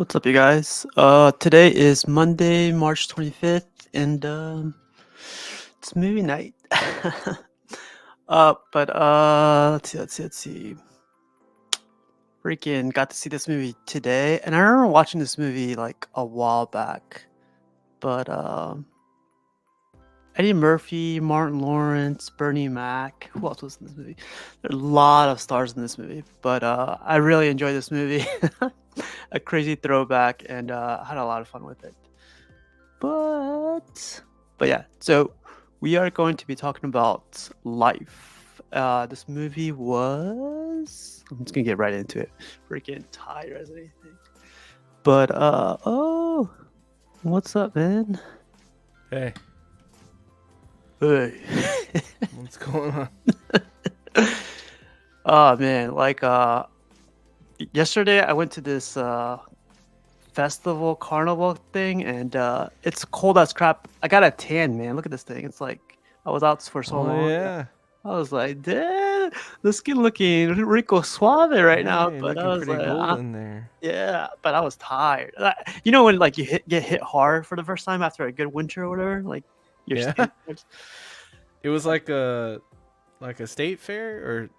What's up, you guys? Today is Monday, March 25th, and it's movie night. Let's see. Freaking got to see this movie today, and I remember watching this movie like a while back. But Eddie Murphy, Martin Lawrence, Bernie Mac. Who else was in this movie? There are a lot of stars in this movie, but I really enjoyed this movie. A crazy throwback, and I had a lot of fun with it. But yeah, so we are going to be talking about Life. This movie was. I'm just gonna get right into it. Freaking tired as anything. But oh, what's up, man? Hey, Hey. what's going on? Oh man, like yesterday I went to this festival carnival thing, and it's cold as crap. I got a tan, man. Look at this thing. It's like I was out for so Oh long. yeah, I was like, damn, the skin looking rico suave right now. hey, But I looking was pretty like, golden there. yeah, but I was tired. You know when like get hit hard for the first time after a good winter or whatever, like your Yeah, skin. it was like a state fair or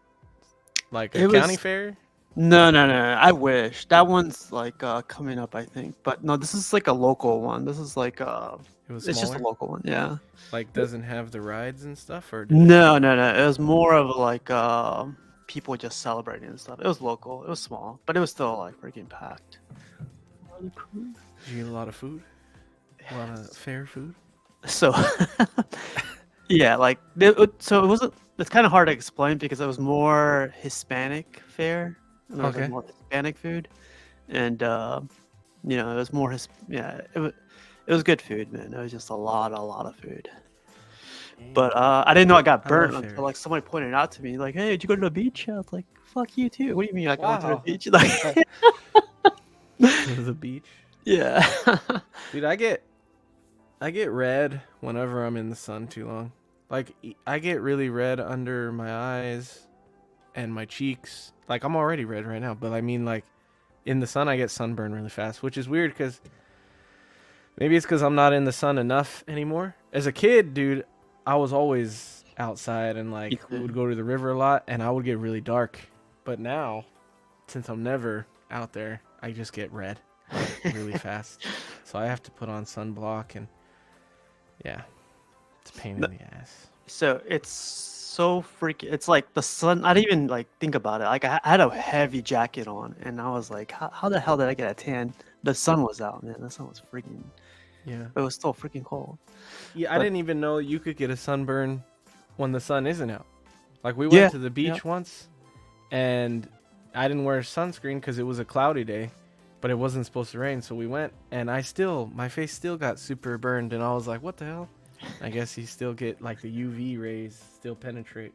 like a It county was fair. no. I wish that one's like coming up, I think. But no, this is like a local one. This is like It was it's just a smaller, local one. Yeah. like doesn't have the rides and stuff, or did it? No. It was more of like people just celebrating and stuff. It was local. It was small, but it was still like freaking packed. Did you eat a lot of food? A lot of fair food? So yeah, like so it wasn't. It's kind of hard to explain because it was more Hispanic fare. And there was like Okay. more Hispanic food, and it was more yeah. It was good food, man. It was just a lot of food. But I didn't know I got I love burnt until fairs. like somebody pointed it out to me. Like, hey, did you go to the beach? I was like, fuck you too. What do you mean? Like, I went to the Wow. beach? Like, The beach, yeah. dude. I get red whenever I'm in the sun too long. Like I get really red under my eyes and my cheeks. Like I'm already red right now, but I mean like in the sun I get sunburn really fast, which is weird because maybe it's because I'm not in the sun enough anymore. As a kid, dude, I was always outside and like we would go to the river a lot, and I would get really dark. But now, since I'm never out there, I just get red really fast. So I have to put on sunblock, and yeah, it's a pain in the ass. So it's so freaking. It's like the sun. I didn't even like think about it. Like I had a heavy jacket on, and I was like, how the hell did I get a tan? The sun was out, man. The sun was freaking. Yeah. It was still freaking cold. Yeah, I But didn't even know you could get a sunburn when the sun isn't out. Like we yeah, went to the yeah. beach once, and I didn't wear sunscreen because it was a cloudy day, but it wasn't supposed to rain. So we went, and my face still got super burned, and I was like, what the hell? I guess you still get like the UV rays still penetrate.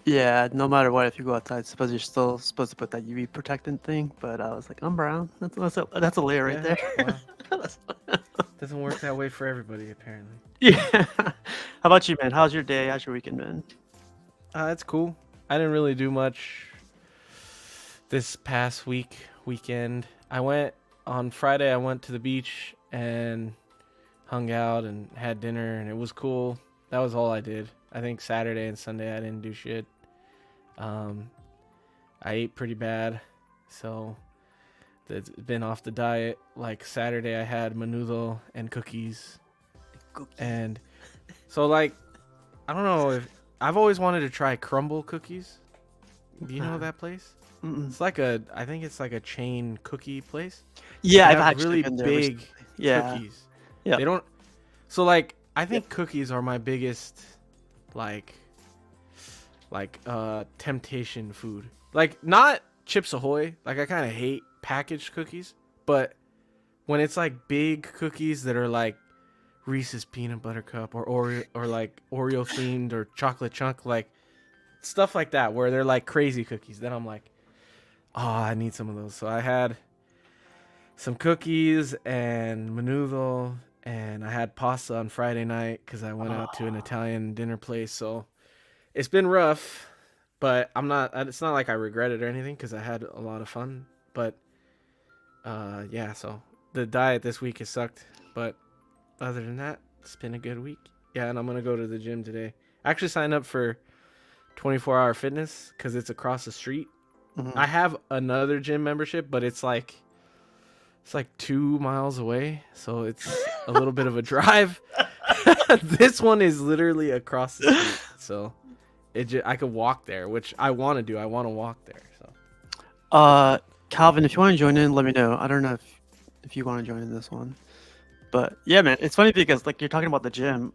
Yeah, no matter what, if you go outside, suppose you're still supposed to put that UV protectant thing. But I was like, I'm brown. That's a layer right Yeah, there. wow. Doesn't work that way for everybody apparently. Yeah. How about you, man? How's your day? How's your weekend, man? It's cool. I didn't really do much this past weekend. I went on Friday. I went to the beach and hung out and had dinner, and it was cool. That was all I did. I think Saturday and Sunday I didn't do shit. Um, I ate pretty bad, so it's been off the diet. Like Saturday I had menudo and cookies, and so like I don't know if I've always wanted to try crumble cookies. Do you know that place? Mm-mm. It's I think it's like a chain cookie place. Yeah, They I've have actually really been there big recently. Yeah. cookies. Yeah. They don't. So like, I think cookies are my biggest, like temptation food. Like not Chips Ahoy. Like I kind of hate packaged cookies, but when it's like big cookies that are like Reese's peanut butter cup or Oreo or like Oreo themed or chocolate chunk, like stuff like that, where they're like crazy cookies, then I'm like, oh, I need some of those. So I had some cookies and menudo, and I had pasta on Friday night because I went out to an Italian dinner place. So it's been rough, but I'm not. It's not like I regret it or anything because I had a lot of fun. But yeah, so the diet this week has sucked, but other than that, it's been a good week. Yeah, and I'm gonna go to the gym today. I actually signed up for 24-hour fitness because it's across the street. Mhm. I have another gym membership, but it's like 2 miles away, so it's a little bit of a drive. This one is literally across the street, so I could walk there, which I want to do. I want to walk there. So Calvin, if you want to join in, let me know. I don't know if you want to join in this one, but yeah, man, it's funny because like you're talking about the gym.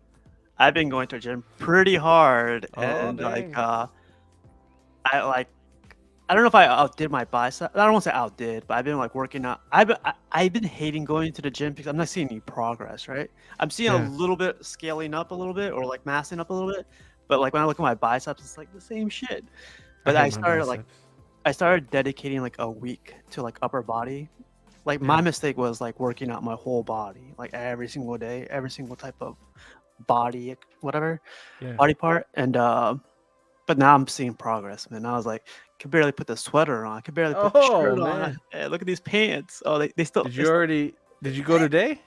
I've been going to the gym pretty hard, and dang. I I don't know if I outdid my bicep. I don't want to say outdid, but I've been like working out. I've been hating going to the gym because I'm not seeing any progress. Right, I'm seeing a Yeah. little bit scaling up a little bit or like massing up a little bit, but like when I look at my biceps, it's like the same shit. I But hate my biceps. I started dedicating like a week to like upper body. Like my Yeah. mistake was like working out my whole body, like every single day, every single type of body, whatever Yeah. body part, and but now I'm seeing progress, man. I was like, could barely put the sweater on. I could barely put the Oh shirt on. man. Hey, look at these pants. Oh, they still. Did you go today?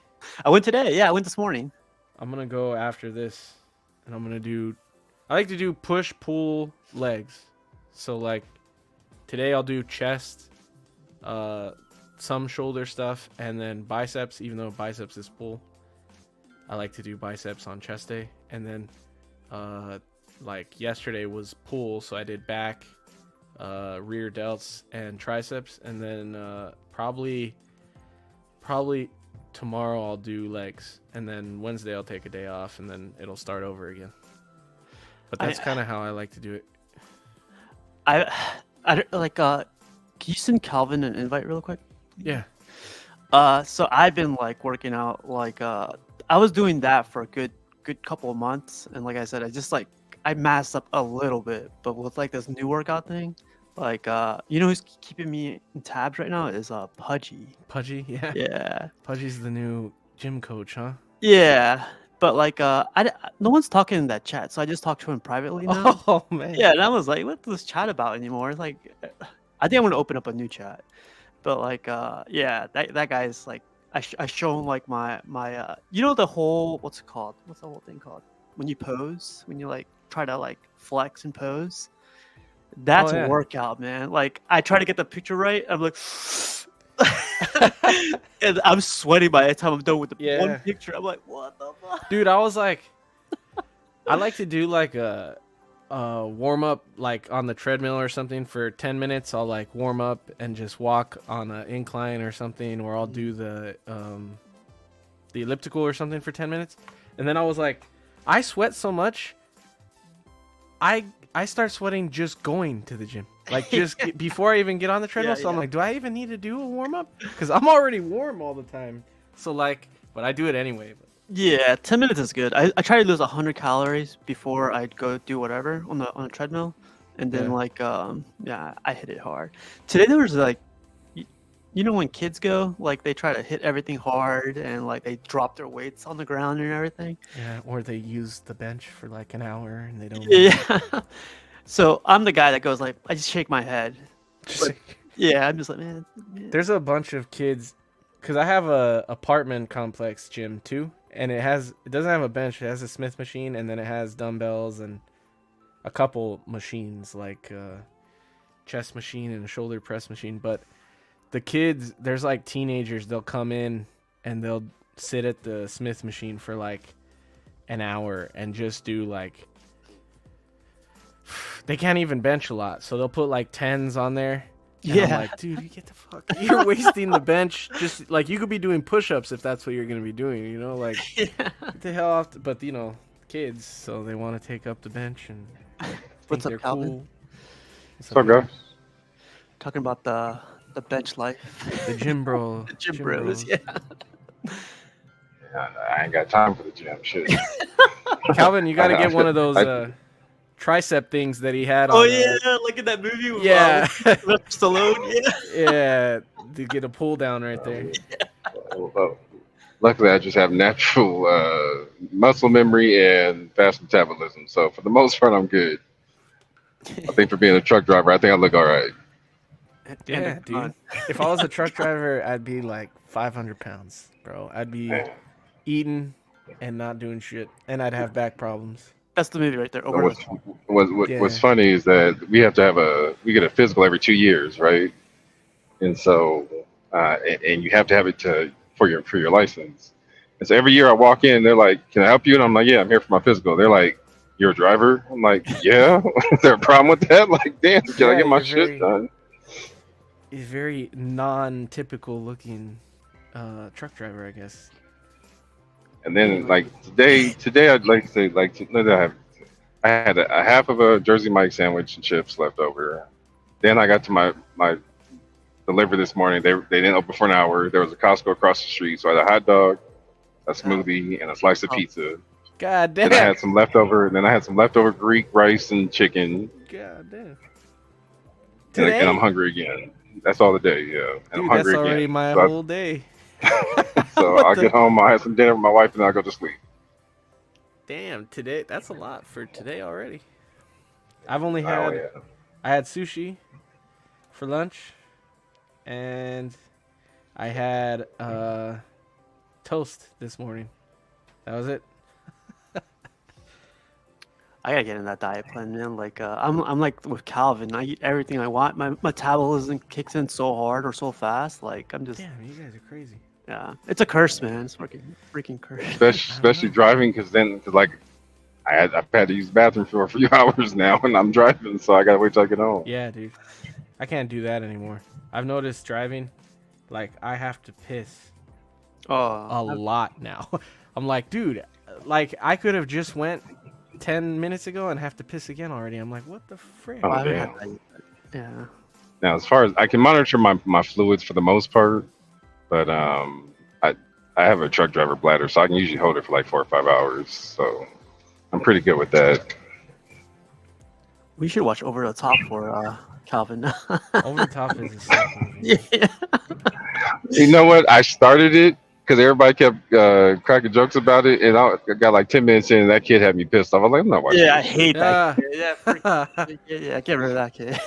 I went today. Yeah, I went this morning. I'm gonna go after this, and I like to do push pull legs. So like today I'll do chest, some shoulder stuff, and then biceps. Even though biceps is pull, I like to do biceps on chest day, and then like yesterday was pull, so I did back, rear delts, and triceps, and then probably tomorrow I'll do legs, and then Wednesday I'll take a day off, and then it'll start over again. But that's I kind of how I like to do it. I I don't- like can you send Calvin an invite real quick? Yeah. So I've been like working out like I was doing that for a good couple of months, and like I said, I massed up a little bit, but with like this new workout thing, like you know who's keeping me in tabs right now is Pudgy. Pudgy, yeah. Yeah. Pudgy's the new gym coach, huh? Yeah, but like no one's talking in that chat, so I just talked to him privately now. Oh man. Yeah, and I was like, "What's this chat about anymore?" It's like, I think I'm gonna open up a new chat. But like, yeah, that guy's like, I show him like my you know the whole what's it called? What's the whole thing called? When you pose, when you like try to like flex and pose. That's Oh a yeah. workout, man. Like I try to get the picture right. I'm like, and I'm sweating by the time I'm done with the one Yeah. picture. I'm like, what the fuck? Dude, I was like, I like to do like a warm up like on the treadmill or something for 10 minutes. I'll like warm up and just walk on an incline or something, or I'll do the elliptical or something for 10 minutes. And then I was like, I sweat so much. I start sweating just going to the gym. Like just before I even get on the treadmill. Yeah, So I'm yeah. like, do I even need to do a warm up? Cuz I'm already warm all the time. So like, but I do it anyway. Yeah, 10 minutes is good. I try to lose 100 calories before I go do whatever on the treadmill, and then Yeah. like yeah, I hit it hard. Today there was like you know when kids go like they try to hit everything hard and like they drop their weights on the ground and everything. Yeah, or they use the bench for like an hour and they don't Yeah. So I'm the guy that goes like I just shake my head. Just But yeah, I'm just like man. There's a bunch of kids because I have a apartment complex gym too, and it doesn't have a bench. It has a Smith machine, and then it has dumbbells and a couple machines like a chest machine and a shoulder press machine. But the kids, there's like teenagers. They'll come in and they'll sit at the Smith machine for like an hour and just do like they can't even bench a lot, so they'll put like tens on there. And I'm Yeah. like, dude, you get the fuck. You're wasting the bench. Just like you could be doing push-ups if that's what you're gonna be doing. You know, like Yeah. get the hell off. But you know, kids, so they want to take up the bench and think What's up, they're Calvin? cool. What's What's up, man? guys? Talking about the bench life. The gym bro. The gym bros, yeah. Yeah, I ain't got time for the gym. Shit. Calvin, you got to get one of those I- tricep things that he had. Oh on, yeah, like in that movie with Yeah. Stallone. Yeah. Yeah, to get a pull down right there. Well, luckily, I just have natural muscle memory and fast metabolism. So for the most part, I'm good. I think for being a truck driver, I think I look all right. Yeah, dude. If I was a truck driver, I'd be like 500 pounds, bro. I'd be Man. eating and not doing shit, and I'd have back problems. That's the movie right there. So Over the what's Yeah. funny is that we get a physical every 2 years, right? And so and you have to have it to for your license. And so every year I walk in, they're like, "Can I help you?" And I'm like, "Yeah, I'm here for my physical." They're like, "You're a driver?" I'm like, "Yeah." Is there a problem with that? Like, damn, can I Yeah, get my shit done? he's very non-typical looking truck driver, I guess. And then like today I'd like to say I had a half of a Jersey Mike sandwich and chips left over. Then I got to my delivery this morning. They didn't open for an hour. There was a Costco across the street, so I had a hot dog, a smoothie, and a slice of Oh. pizza. God Then I damn. had some leftover. Then I had some leftover Greek rice and chicken, God damn. and Today? I'm hungry again. That's all the day, yeah. And I'm Dude, that's hungry already again. my whole day. So What I'll the? get home. I'll have some dinner with my wife, and I'll go to sleep. Damn, today. That's a lot for today already. I've only Oh had. yeah. I had sushi for lunch, and I had toast this morning. That was it. I gotta get in that diet plan, man. Like, I'm like with Calvin. I eat everything I want. My metabolism kicks in so hard or so fast. Like, I'm just, Damn, you guys are crazy. yeah. It's a curse, man. It's freaking curse. Especially driving, because like I've had to use the bathroom for a few hours now, and I'm driving, so I gotta wait till I get home. Yeah, dude. I can't do that anymore. I've noticed driving, like, I have to piss a Oh, lot now. I'm like, dude, like, I could have just went 10 minutes ago and have to piss again already. I'm like, what the frick? Oh, I haven't had damn. that yet. Yeah. Now, as far as I can monitor my fluids for the most part, but I have a truck driver bladder, so I can usually hold it for like 4 or 5 hours. So I'm pretty good with that. We should watch Over the Top for Calvin. Over the Top is a sick movie. Yeah. You know what? I started it because everybody kept cracking jokes about it, and I got like 10 minutes in, and that kid had me pissed off. I was like, I'm not watching Yeah, I this. hate that Ah. kid. Yeah, yeah, get rid of that kid.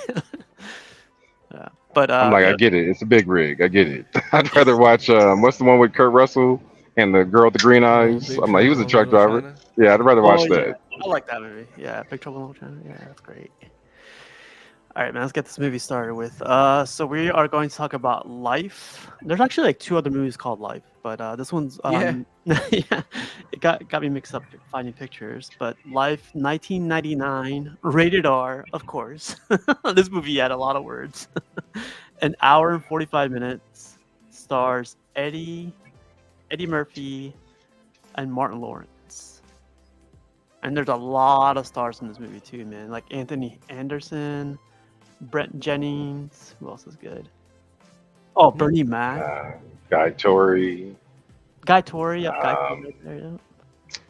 Yeah. But I'm like, I get it. It's a big rig. I get it. I'd rather watch what's the one with Kurt Russell and the girl with the green eyes? Big I'm like, he was a Trouble in truck Little driver. China. Yeah, I'd rather watch oh yeah, that. I like that movie. Yeah, Big Trouble in Little China. Yeah, that's great. All right, man, let's get this movie started with. So we are going to talk about Life. There's actually like two other movies called Life, but this one's Yeah. yeah, it got me mixed up finding pictures. But Life, 1999, rated R, of course. This movie had a lot of words. An hour and 45 minutes. Stars Eddie Murphy, and Martin Lawrence. And there's a lot of stars in this movie too, man. Like Anthony Anderson, Brent Jennings. Who else is good? Oh, Bernie Mac, Guy Tori. Guy Tori. Yep, Guy Um, Tori right there.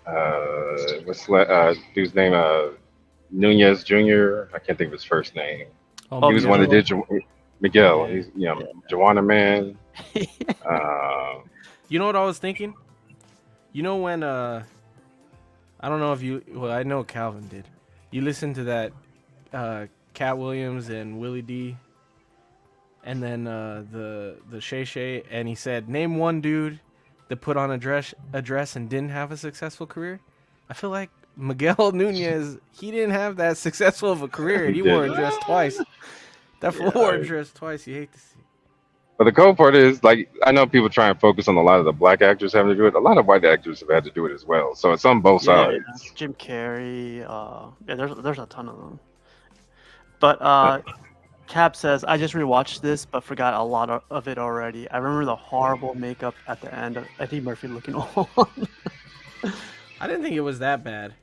Yep. Dude's name? Nunez Jr. I can't think of his first name. Oh, He was the one that Miguel. did Miguel. Yeah. He's Yeah. Joanna Man. Uh, You know what I was thinking? You know when I don't know if you, well, I know Calvin did. You listened to that Cat Williams and Willie D, and then the Shay Shay, and he said, name one dude that put on a dress and didn't have a successful career. I feel like Miguel Nunez, he didn't have that successful of a career, and he wore a dress twice. That fool wore a dress twice. You hate to see. but the cool part is, like, I know people try and focus on a lot of the black actors having to do it. A lot of white actors have had to do it as well. So it's on both Yeah. sides. Jim Carrey. Yeah, there's a ton of them. But Cap says, I just rewatched this, but forgot a lot of it already. I remember the horrible makeup at the end of Eddie Murphy looking old. I didn't think it was that bad.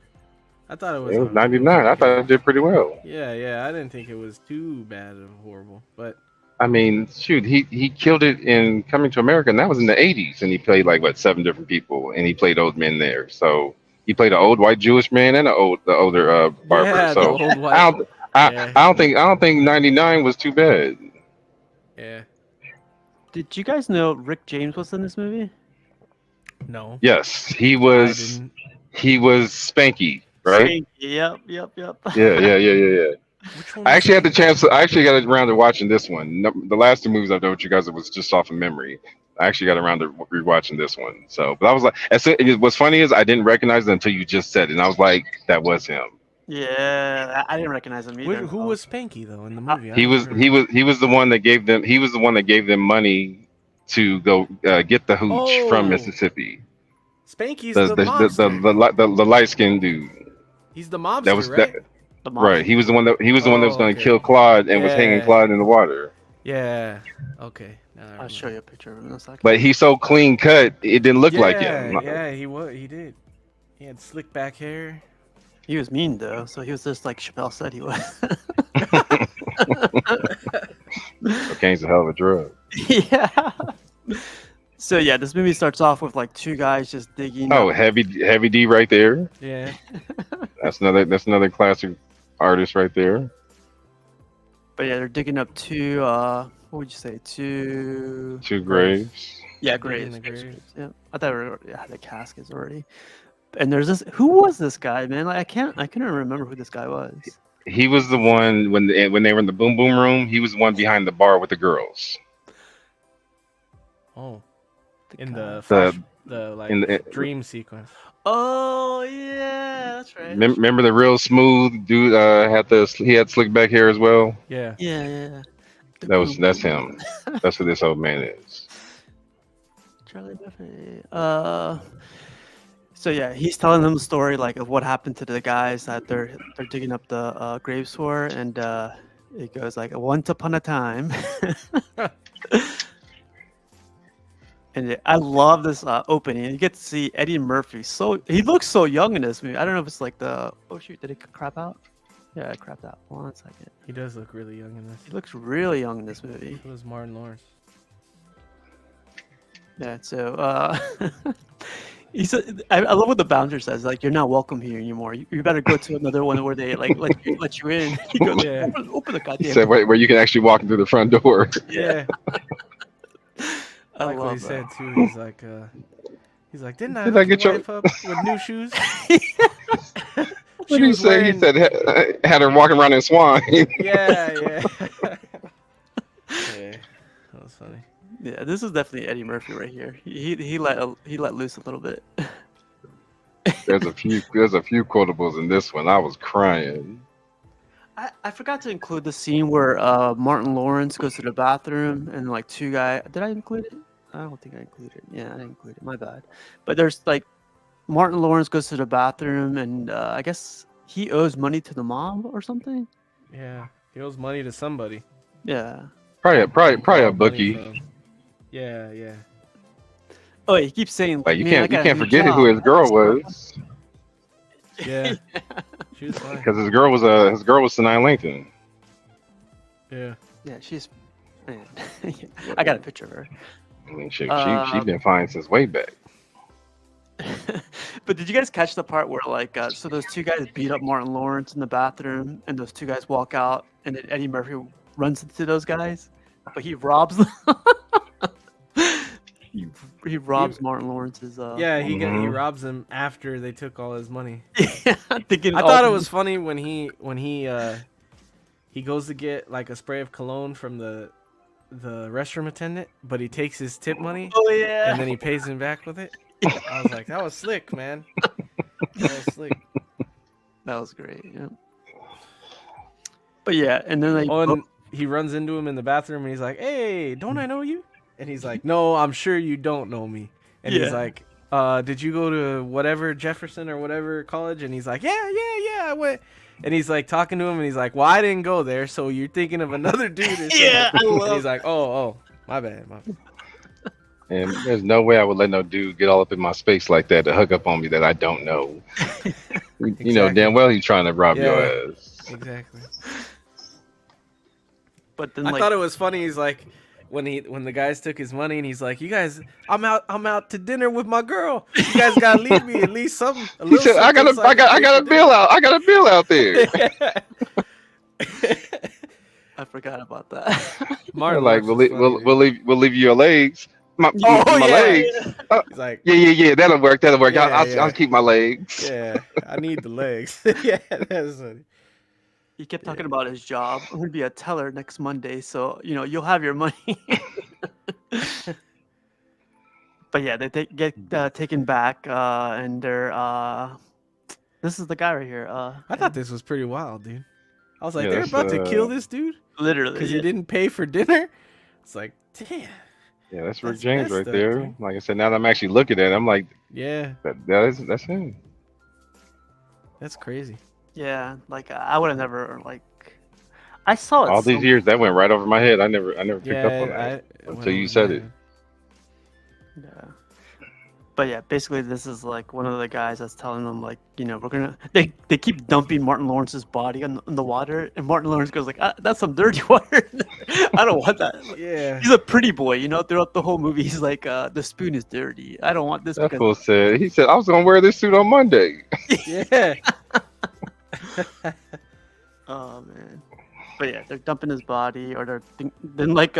I thought it was. It was 99. I thought it did pretty well. Yeah. I didn't think it was too bad or horrible, but I mean, shoot, he killed it in Coming to America, and that was in the 80s, and he played like what 7 different people, and he played old men there. So he played an old white Jewish man and the older barber. yeah, the So old white. I don't think 99 was too bad. Yeah. Did you guys know Rick James was in this movie? No. Yes, he I was. didn't. He was Spanky, right? Yep. Yeah. Which one? I Was actually had the that? chance. I actually got around to watching this one. The last two movies I've done with you guys, it was just off of memory. I actually got around to rewatching this one. So, but I was like, what's funny is I didn't recognize it until you just said it, and I was like, that was him. Yeah, I didn't recognize him either. Who was Spanky though in the Uh, movie? I He never was heard. he was the one that gave them. He was the one that gave them money to go get the hooch from Oh, Mississippi. Spanky's The the the the the, mobster. the light skinned dude. He's the That mobster, was that. right? the Right. mobster. He was the one that was Oh, going to okay. kill Claude and was hanging Yeah, Claude in the water. yeah. Okay. Now I I'll show remember. you a picture of him in a second. But he's so clean cut, it didn't look like him. Yeah, yeah. He was. He did. He had slick back hair. He was mean though, so he was just like Chappelle said he was. Cocaine's a hell of a drug. Yeah. So yeah, this movie starts off with like two guys just digging. Oh, up- heavy D right there. Yeah. That's another classic artist right there. But yeah, they're digging up two. What would you say? Two. Two graves. Yeah, Digging graves. the graves. Yeah, I thought we already had the caskets already. And there's this. Who was this guy, man? Like I couldn't remember who this guy was. He was the one when they were in the boom boom room. He was the one behind the bar with the girls. Oh, The in guy- the The- flash, the like in the- dream sequence. Oh yeah, that's right. Remember the real smooth dude? He had slick back hair as well. Yeah. Yeah. The That's boom. him. That's who this old man is. Charlie Buffett. So yeah, he's telling them the story like of what happened to the guys that they're digging up the graves for, and it goes like once upon a time. And I love this opening. You get to see Eddie Murphy. So he looks so young in this movie. I don't know if it's like the oh shoot, did it crap out? Yeah, it crapped out. 1 second. He does look really young in this. He looks really young in this movie. Who was Martin Lawrence? Yeah, so he said, I love what the bouncer says. Like, you're not welcome here anymore. You better go to another one where they like let you in. He goes, Yeah. open the He goddamn. said where you can actually walk through the front door. Yeah. I like what love he that. said too. He's like, didn't I Did hook I get your your- wife up with new shoes? What did he was say? wearing- He said had her walking around in swine. Yeah, yeah. Yeah, that was funny. Yeah, this is definitely Eddie Murphy right here. He let loose a little bit. There's a few quotables in this one. I was crying. I forgot to include the scene where Martin Lawrence goes to the bathroom and like two guys. Did I include it? I don't think I included it. Yeah, I didn't include it. My bad. But there's like Martin Lawrence goes to the bathroom and I guess he owes money to the mom or something. Yeah, he owes money to somebody. Yeah. Probably a Money bookie. from- Yeah, yeah. Oh, he keeps saying Like you "Man, I can't got a new forget who his job." girl was, Yeah. She was fine. because his girl was Sanaa Langton. Yeah. Yeah, she's. Man. I got a picture of her. I mean, she been fine since way back. But did you guys catch the part where like so those two guys beat up Martin Lawrence in the bathroom and those two guys walk out and then Eddie Murphy runs into those guys but he robs them. he robs Martin Lawrence's Yeah, he Mhm. robs him after they took all his money. thinking I thought it was funny when he goes to get like a spray of cologne from the restroom attendant, but he takes his tip money oh yeah and then he pays him back with it. I was like, that was slick, man. That was slick. that was great, yeah. But yeah, and then like Oh, and he runs into him in the bathroom and he's like, "Hey, don't I know you?" And he's like, "No, I'm sure you don't know me." And Yeah. he's like, "Did you go to whatever Jefferson or whatever college?" And he's like, "Yeah, I went." And he's like talking to him and he's like, "Well, I didn't go there, so you're thinking of another dude." Or something. Yeah, I And love he's like, "Oh, my bad." And there's no way I would let no dude get all up in my space like that to hook up on me that I don't know. You know Exactly. damn well he's trying to rob your Yeah. ass. Exactly. but then I like thought it was funny. He's like, when the guys took his money and he's like, "You guys, I'm out to dinner with my girl. You guys gotta leave me at least something." He said, "I got a bill out. I got a bill out there." I forgot about that. Martin Like Lawrence was funny, dude. we'll leave you your legs. My Oh, my yeah. legs. He's like, Yeah. That'll work. Yeah, I'll yeah. keep my legs. yeah, I need the legs. Yeah, that's funny. He kept talking Yeah. about his job. I'm gonna be a teller next Monday, so you'll have your money. But yeah, they get taken back, and they're this is the guy right here. I thought this was pretty wild, dude. I was like, Yeah, they're that's about to kill this dude literally, because he yeah. didn't pay for dinner. It's like, damn, yeah, that's Rick that's James messed right up, there. dude. Like I said, now that I'm actually looking at it, I'm like, Yeah, that's him. that's crazy. Yeah, like I would have never like. I saw it All these some. years, that went right over my head. I never picked up on that Yeah, I went until you over said my it. head. Yeah. But yeah, basically this is like one of the guys that's telling them like, we're gonna. They keep dumping Martin Lawrence's body in the water, and Martin Lawrence goes like, "That's some dirty water. I don't want that." Like, Yeah, he's a pretty boy, throughout the whole movie. He's like, "The spoon is dirty. I don't want this That because." fool said, he said, I was gonna wear this suit on Monday. yeah. Oh man. But yeah, they're dumping his body, or then like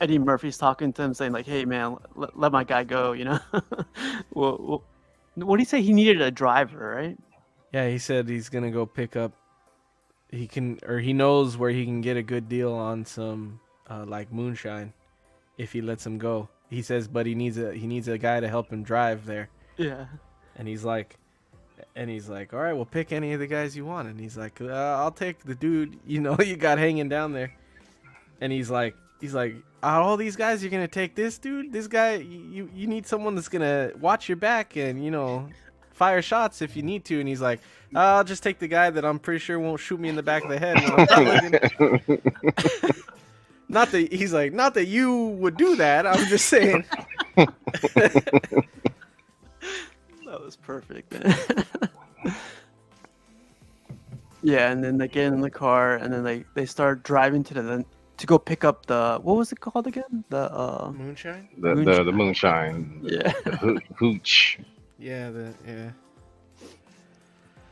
Eddie Murphy's talking to him, saying like, "Hey man, let my guy go," well, what did he say? He needed a driver, right? Yeah, he said he's gonna go pick up. He knows where he can get a good deal on some like moonshine, if he lets him go. He says, but he needs a guy to help him drive there. Yeah. And he's like, all right, well, pick any of the guys you want. And he's like, I'll take the dude you got hanging down there. And he's like, out of all these guys, you're gonna take this dude? This guy, you need someone that's gonna watch your back and fire shots if you need to. And he's like, I'll just take the guy that I'm pretty sure won't shoot me in the back of the head when I'm not looking. Not that you would do that. I'm just saying. That was perfect, man. Yeah, and then they get in the car, and then they start driving to go pick up what was it called again? The Moonshine? The moonshine. Yeah. The hooch. Yeah,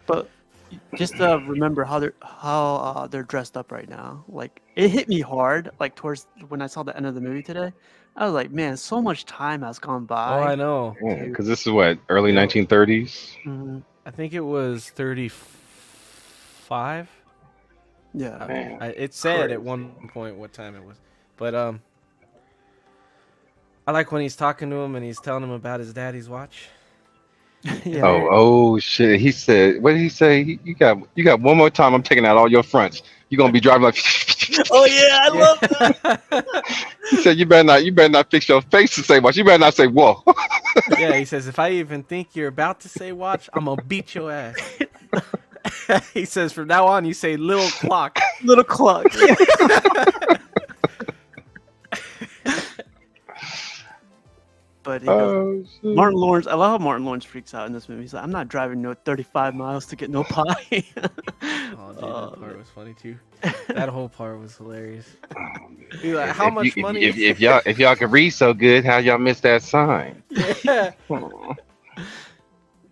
But just remember how they're dressed up right now. Like it hit me hard. Like towards when I saw the end of the movie today, I was like, man, so much time has gone Oh, by. I know. Yeah, because this is what, early 1930s? Mhm. I think it was 35. Yeah. Man. It said Crazy. at one point what time it was, but I like when he's talking to him and he's telling him about his daddy's watch. Yeah. Oh shit. He said, what did he say? You got one more time, I'm taking out all your fronts. You're gonna be driving like Oh yeah, I love that. he said, you better not fix your face to say watch. You better not say whoa. Yeah, he says, if I even think you're about to say watch, I'm gonna beat your ass. He says, from now on, you say little clock. Little clock. But he goes, Oh shit. Martin Lawrence. I love how Martin Lawrence freaks out in this movie. He's like, "I'm not driving no 35 miles to get no pie." Oh, dude, that Oh, part was funny too. That whole part was hilarious. He's like, how If much you- money? if y'all can read so good, how y'all miss that sign? Yeah.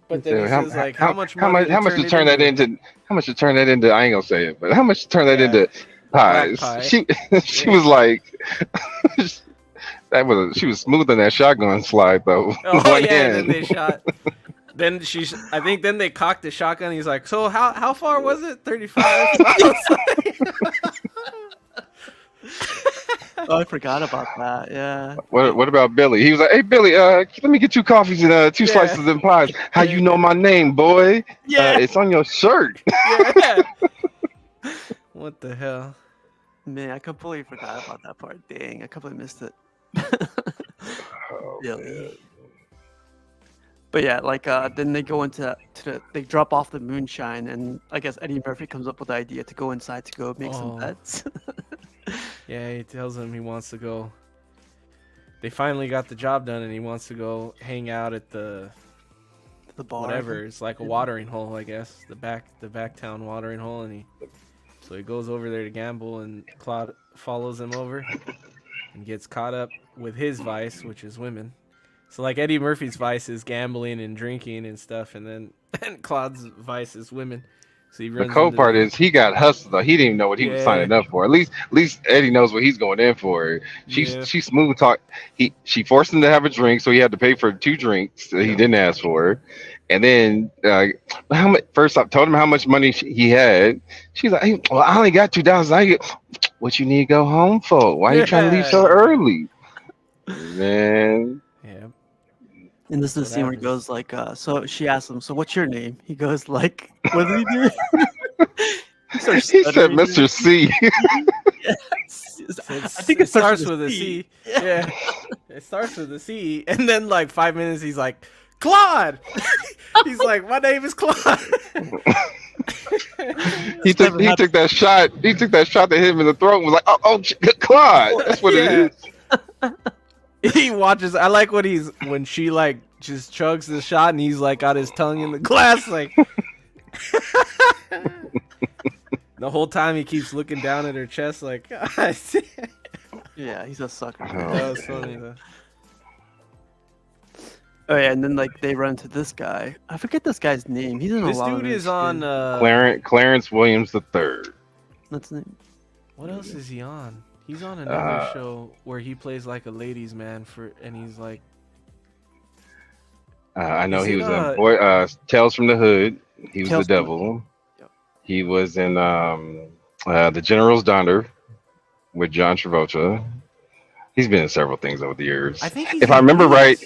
But then he says, like, how much money how much to turn that into? How much to turn that into? I ain't gonna say it, but how much to turn that Yeah. into Black pies? pie. She Yeah. was like, she was smoothing that shotgun slide though. Oh One yeah, and then hand. they shot. Then I think then they cocked the shotgun. He's like, so how far was it? 35 miles. oh, I forgot about that. Yeah. What about Billy? He was like, "Hey Billy, let me get 2 coffees and 2 Yeah. slices of pies. How you know my name, boy? Yeah. It's on your shirt." Yeah. What the hell? Man, I completely forgot about that part. Dang, I completely missed it. Oh, Really. But yeah, like then they go they drop off the moonshine, and I guess Eddie Murphy comes up with the idea to go inside to go make some Oh. bets. Yeah, he tells him he wants to go. They finally got the job done, and he wants to go hang out at the The bar. whatever. It's like a watering hole, I guess. The back town watering hole, and so he goes over there to gamble, and Claude follows him over and gets caught up with his vice, which is women. So like Eddie Murphy's vice is gambling and drinking and stuff, and then Claude's vice is women. So he The runs cold into part the is he got hustled. Though. He didn't even know what he was yeah, signing up for. At least Eddie knows what he's going in for. yeah, She smooth talk. She forced him to have a drink, so he had to pay for 2 drinks that he didn't ask for. And then how much? First, I told him how much money he had. She's like, hey, "Well, I only got $2. I get what you need to go home for. Why you trying to leave so yeah, early, man?" yeah. And this is That's the what scene where he happens. goes like, so she asks him, so what's your name? He goes like, what did he do? He starts He said, stuttering. "Mr. C." Yes. I think It it starts starts with with a a C. C. Yeah, it starts with a C, and then like 5 minutes, he's like, Claude. He's like, my name is Claude. He This took never he happened. took that shot. He took that shot that hit him in the throat and was like, "Oh, Clyde." That's what it Yeah. is. He watches. I like when she like just chugs the shot, and he's like got his tongue in the glass, like. The whole time he keeps looking down at her chest, like. Yeah, he's a sucker. That was funny though. Oh yeah, and then like they run into this guy. I forget this guy's name. He's in a This lot of dude movies, is on. too. Clarence Williams the third. What's his name? What else is he on? He's on another show where he plays like a ladies' man and he's like. I know Is he it, was a boy. Tales from the Hood. He was Tales the from the devil. Yep. He was in the General's Daughter with John Travolta. He's been in several things over the years. I think he's If I in remember right,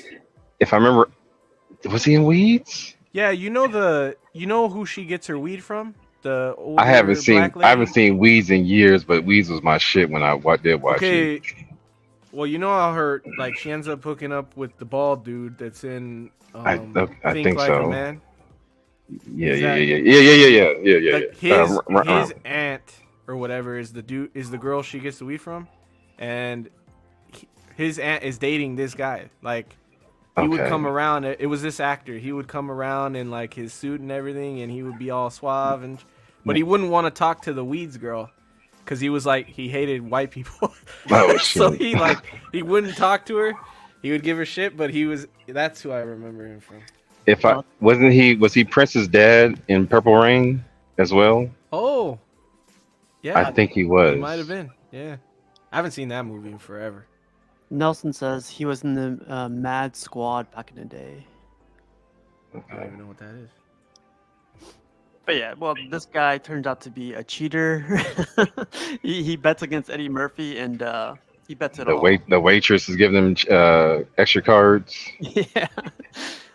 Weeds. was he in Weeds? Yeah, you know who she gets her weed from? The older I haven't seen black lady? I haven't seen Weeds in years, but Weeds was my shit when I did watch it. Okay. Well, you know how she ends up hooking up with the bald dude that's in I think Like so. a Man. Yeah, Is yeah, that- yeah, yeah, yeah, yeah, yeah, yeah, Like yeah. his aunt or whatever is the girl she gets the weed from, and his aunt is dating this guy. Like he would come around. It was this actor. He would come around in like his suit and everything, and he would be all suave but he wouldn't want to talk to the Weeds girl because he was like he hated white people. Oh, So shit. he wouldn't talk to her. He would give her shit, but that's who I remember him from. Was he Prince's dad in Purple Rain as well? Oh, yeah. I think he was. He might have been. Yeah, I haven't seen that movie in forever. Nelson says he was in the Mad Squad back in the day. I don't even know what that is. But yeah, well, this guy turns out to be a cheater. he bets against Eddie Murphy, and he bets it all. The waitress is giving him extra cards, Yeah.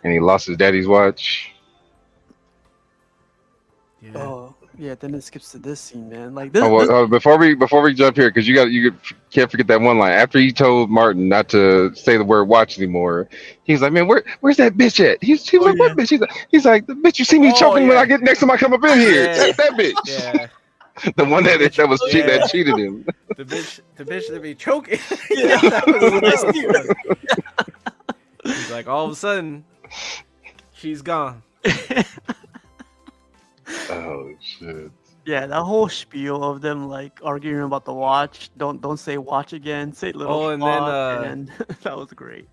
and he lost his daddy's watch. Yeah. Oh, yeah. Then it skips to this scene, man. Like this. Before we jump here, because can't forget that one line. After he told Martin not to say the word watch anymore, he's like, "Man, where's that bitch at?" He was like, "What bitch?" He's like, "The bitch you see me choking when I get next time I come up in here. Yeah. That bitch." Yeah. The one that Yeah. cheated him. The bitch that be choking. Yeah. That was a nice one. He's like, all of a sudden, she's gone. Oh shit. Yeah, that whole spiel of them like arguing about the watch. Don't say watch again. Say little. Oh, and then, and that was great.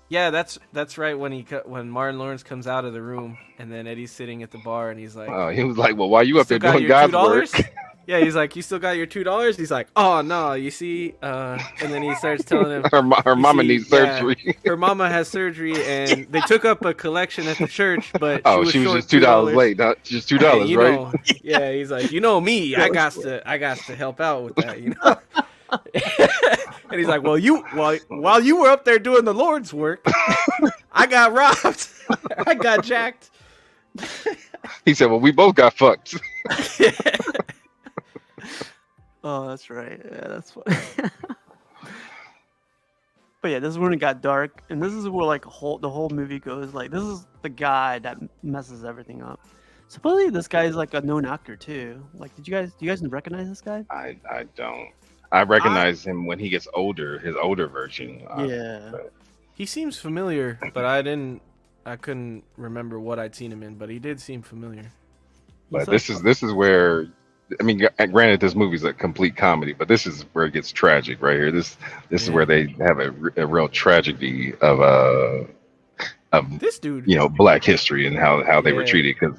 Yeah, that's right. When Martin Lawrence comes out of the room, and then Eddie's sitting at the bar, and he's like, Oh, he was like, "Well, why you up there still got doing your God's work?" $2? Yeah, he's like, you still got your $2? He's like, oh no, you see, and then he starts telling him Her mama see, needs yeah, surgery. her mama has surgery, and they took up a collection at the church, but She was short just $2 late. Just $2, you right? know, yeah, he's like, you know me, I got to help out with that, you know. And he's like, well, while you were up there doing the Lord's work, I got robbed, I got jacked. He said, "Well, we both got fucked." Oh, that's right. Yeah, that's funny. But yeah, this is when it got dark, and this is where like the whole movie goes. Like, this is the guy that messes everything up. Supposedly, this guy is like a known actor too. Like, do you guys recognize this guy? I don't. I recognize him when he gets older, his older version. Yeah. He seems familiar, but I couldn't remember what I'd seen him in, but he did seem familiar. But this is where, I mean, granted, this movie's a complete comedy, but this is where it gets tragic right here. This is where they have a real tragedy of of This dude. Black history and how they were Yeah. treated. Because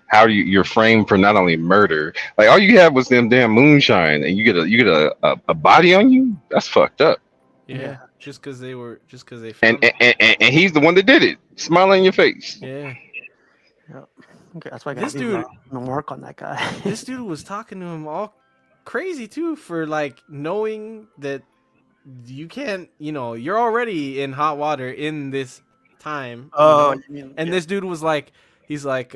how you're framed for not only murder, like all you had was them damn moonshine, and you get a body on you. That's fucked up. Yeah. Just because they And found. and he's the one that did it. Smile in your face. Yeah. Yep. Okay, that's why I This gotta dude- no mark on that guy. This dude was talking to him all crazy too for like knowing that you can't. You're already in hot water in this time. Oh, you mean? And yeah. this dude was like, he's like,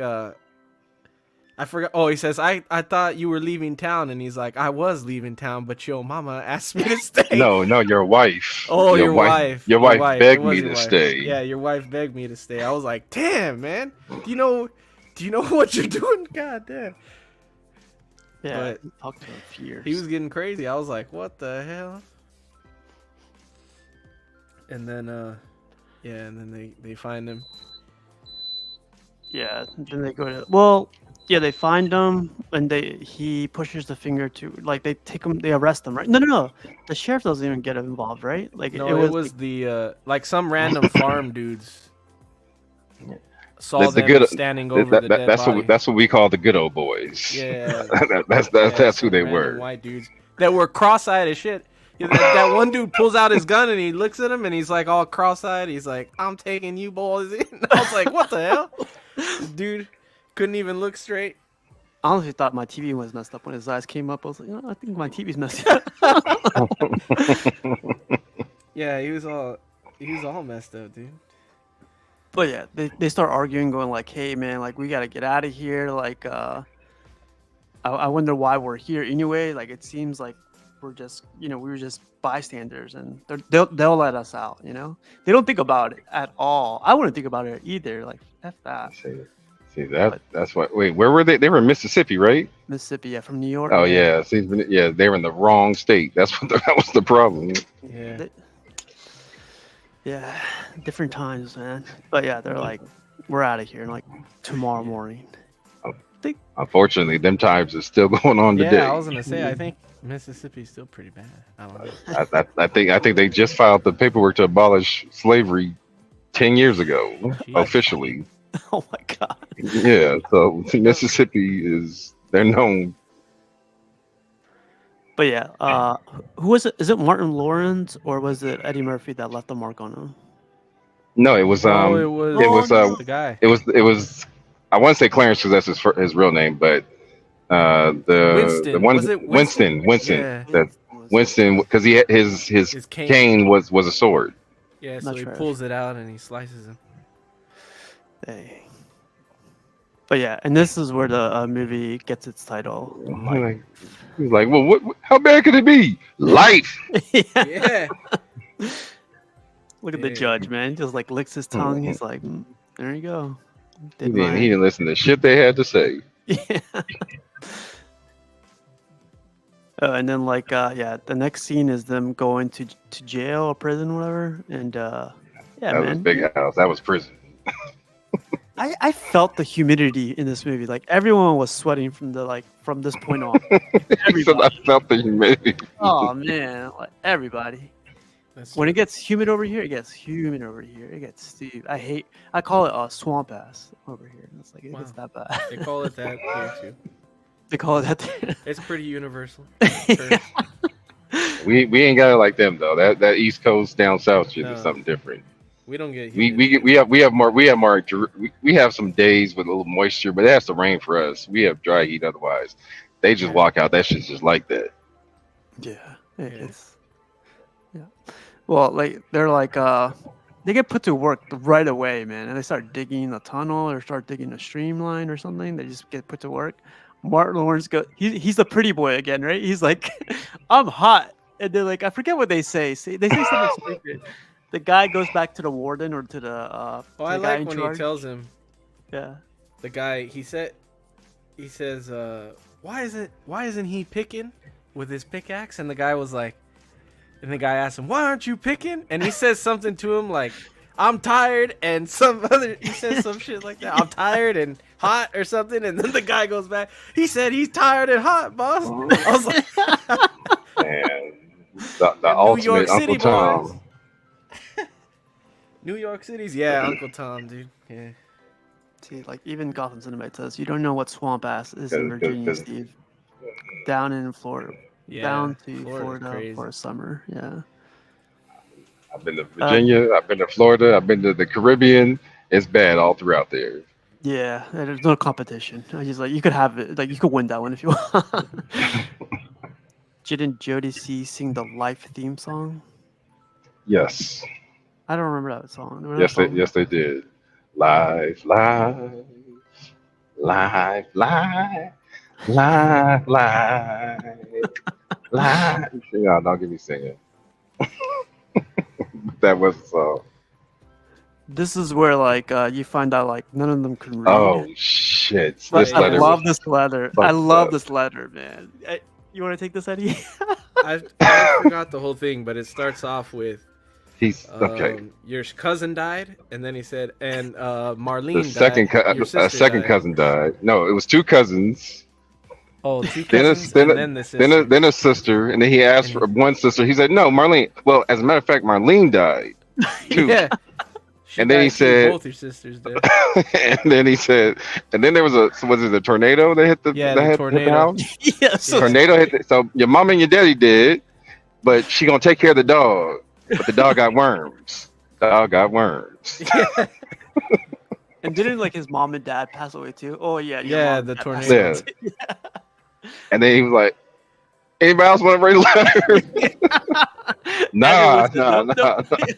I forgot. Oh, he says, I thought you were leaving town, and he's like, I was leaving town, but your mama asked me to stay. No, your wife. Oh, your wife. Your wife It begged was me your to wife. stay. Yeah, your wife begged me to stay. I was like, damn, man. Do you know what you're doing? God damn. Yeah, but he talked to him for years. He was getting crazy. I was like, what the hell? And then, and then they find him. Yeah, then they go to. Well, yeah, they find him, and he pushes the finger to they take him, they arrest him, right? No. The sheriff doesn't even get involved, right? No, it was the some random farm dudes saw The them good- standing over the dead body. That's what we call the good old boys. Yeah, that's who they random were. White dudes that were cross-eyed as shit. Yeah, that one dude pulls out his gun and he looks at him and he's like all cross-eyed. He's like, "I'm taking you boys in." I was like, "What the hell?" This dude couldn't even look straight. I honestly thought my TV was messed up when his eyes came up. I was like, I think my TV's messed up. Yeah, he was all messed up, dude. But yeah, they start arguing, going like, "Hey man, we gotta get out of here. I wonder why we're here anyway. Like it seems like we're just we were just bystanders, and they'll let us out. They don't think about it at all. I wouldn't think about it either. Like f that. See that's what. Wait, where were they? They were in Mississippi, right? Mississippi, yeah, from New York. Oh yeah. See, yeah, they were in the wrong state. That's what that was the problem. Yeah. Yeah, different times, man. But yeah, they're like, we're out of here, tomorrow morning. Unfortunately, them times is still going on today. Yeah, I was gonna say, I think Mississippi's still pretty bad. I don't know. I think they just filed the paperwork to abolish slavery 10 years ago, Jeez. officially. Oh my god. Yeah, so Mississippi they're known. But yeah, who was it? Is it Martin Lawrence or was it Eddie Murphy that left the mark on him? No, it was it was the guy. it was I want to say Clarence because that's his real name, but the one Was it Winston Yeah. that Winston because his cane was a sword. Yeah, so Not he trash. pulls it out and he slices him. Dang. But yeah, and this is where the movie gets its title. He's like, well, what? How bad could it be? Life. Yeah. Look at the judge, man. He just licks his tongue. He's like, there you go. He didn't listen to shit they had to say. Yeah. And then the next scene is them going to jail or prison, whatever. And that man, was Big House. That was prison. I felt the humidity in this movie. Like everyone was sweating from this point on. He said, I felt the humidity. Oh man, everybody. When it gets humid over here, it gets humid over here. It gets stupid. I call it a swamp ass over here. It's like it's that bad. They call it that here too. They call it that. It's pretty universal. We ain't got it like them though. That East Coast down south shit is No. something different. We don't get We have some days with a little moisture, but it has to rain for us. We have dry heat otherwise. They just walk out. That shit's just like that. Yeah. It's. Yeah. Well, they're they get put to work right away, man, and they start digging a tunnel or start digging a streamline or something. They just get put to work. Martin Lawrence he's the pretty boy again, right? He's like, I'm hot, and they're like, I forget what they say. They say something stupid. The guy goes back to the warden or to the. I guy like in when charge. he tells him. Yeah. The guy he says, why isn't he picking with his pickaxe? And the guy was like, and the guy asked him, why aren't you picking? And he says something to him like, I'm tired, and he says some shit like that. I'm tired and hot or something, and then the guy goes back. He said he's tired and hot, boss. I was like, Man, the ultimate York Uncle City Tom. boys. New York City's Uncle Tom, dude. Yeah. See, like even Gotham Cinematic says, you don't know what swamp ass is in Virginia, Because Steve. Down in Florida, Yeah. down to Florida's Florida crazy. for a summer. Yeah. I've been to Virginia, I've been to Florida, I've been to the Caribbean. It's bad all throughout there. Yeah, there's no competition. I just like you could have it, like you could win that one if you want. Didn't Jodeci sing the Life theme song? Yes, I don't remember that song. Remember that song? yes, they did. Life, life, life, life, life, life, life. Yeah, don't get me singing. That was the song. This is where like you find out like none of them can read. Oh shit! But This Yeah, I letter love was this letter. I fucked love up. this letter, man. You want to take this, Eddie? I forgot the whole thing, but it starts off with He's okay. your cousin died, and then he said, and The Marlene second died. Your sister second died. cousin died. No, it was two cousins. Oh, two Then a, cousins, then, and a, then the sister. then a sister, and then he asked And for one sister. He said, "No, Marlene." Well, as a matter of fact, Marlene died. Too. Yeah. She And then he died too, said- both your sisters did. And then he said, and then there was was it a tornado that hit the Yeah, that the hit the tornado. house? Yeah. So Tornado hit. So your mom and your daddy did, but she gonna take care of the dog. But the dog got worms. Dog got worms. Yeah. and didn't like his mom and dad pass away too? Oh yeah. your Yeah, mom and the dad tornado. passed away Yeah. too. And then he was like, "Anybody else want to write a letter?" Nah. Everyone said, "Nope."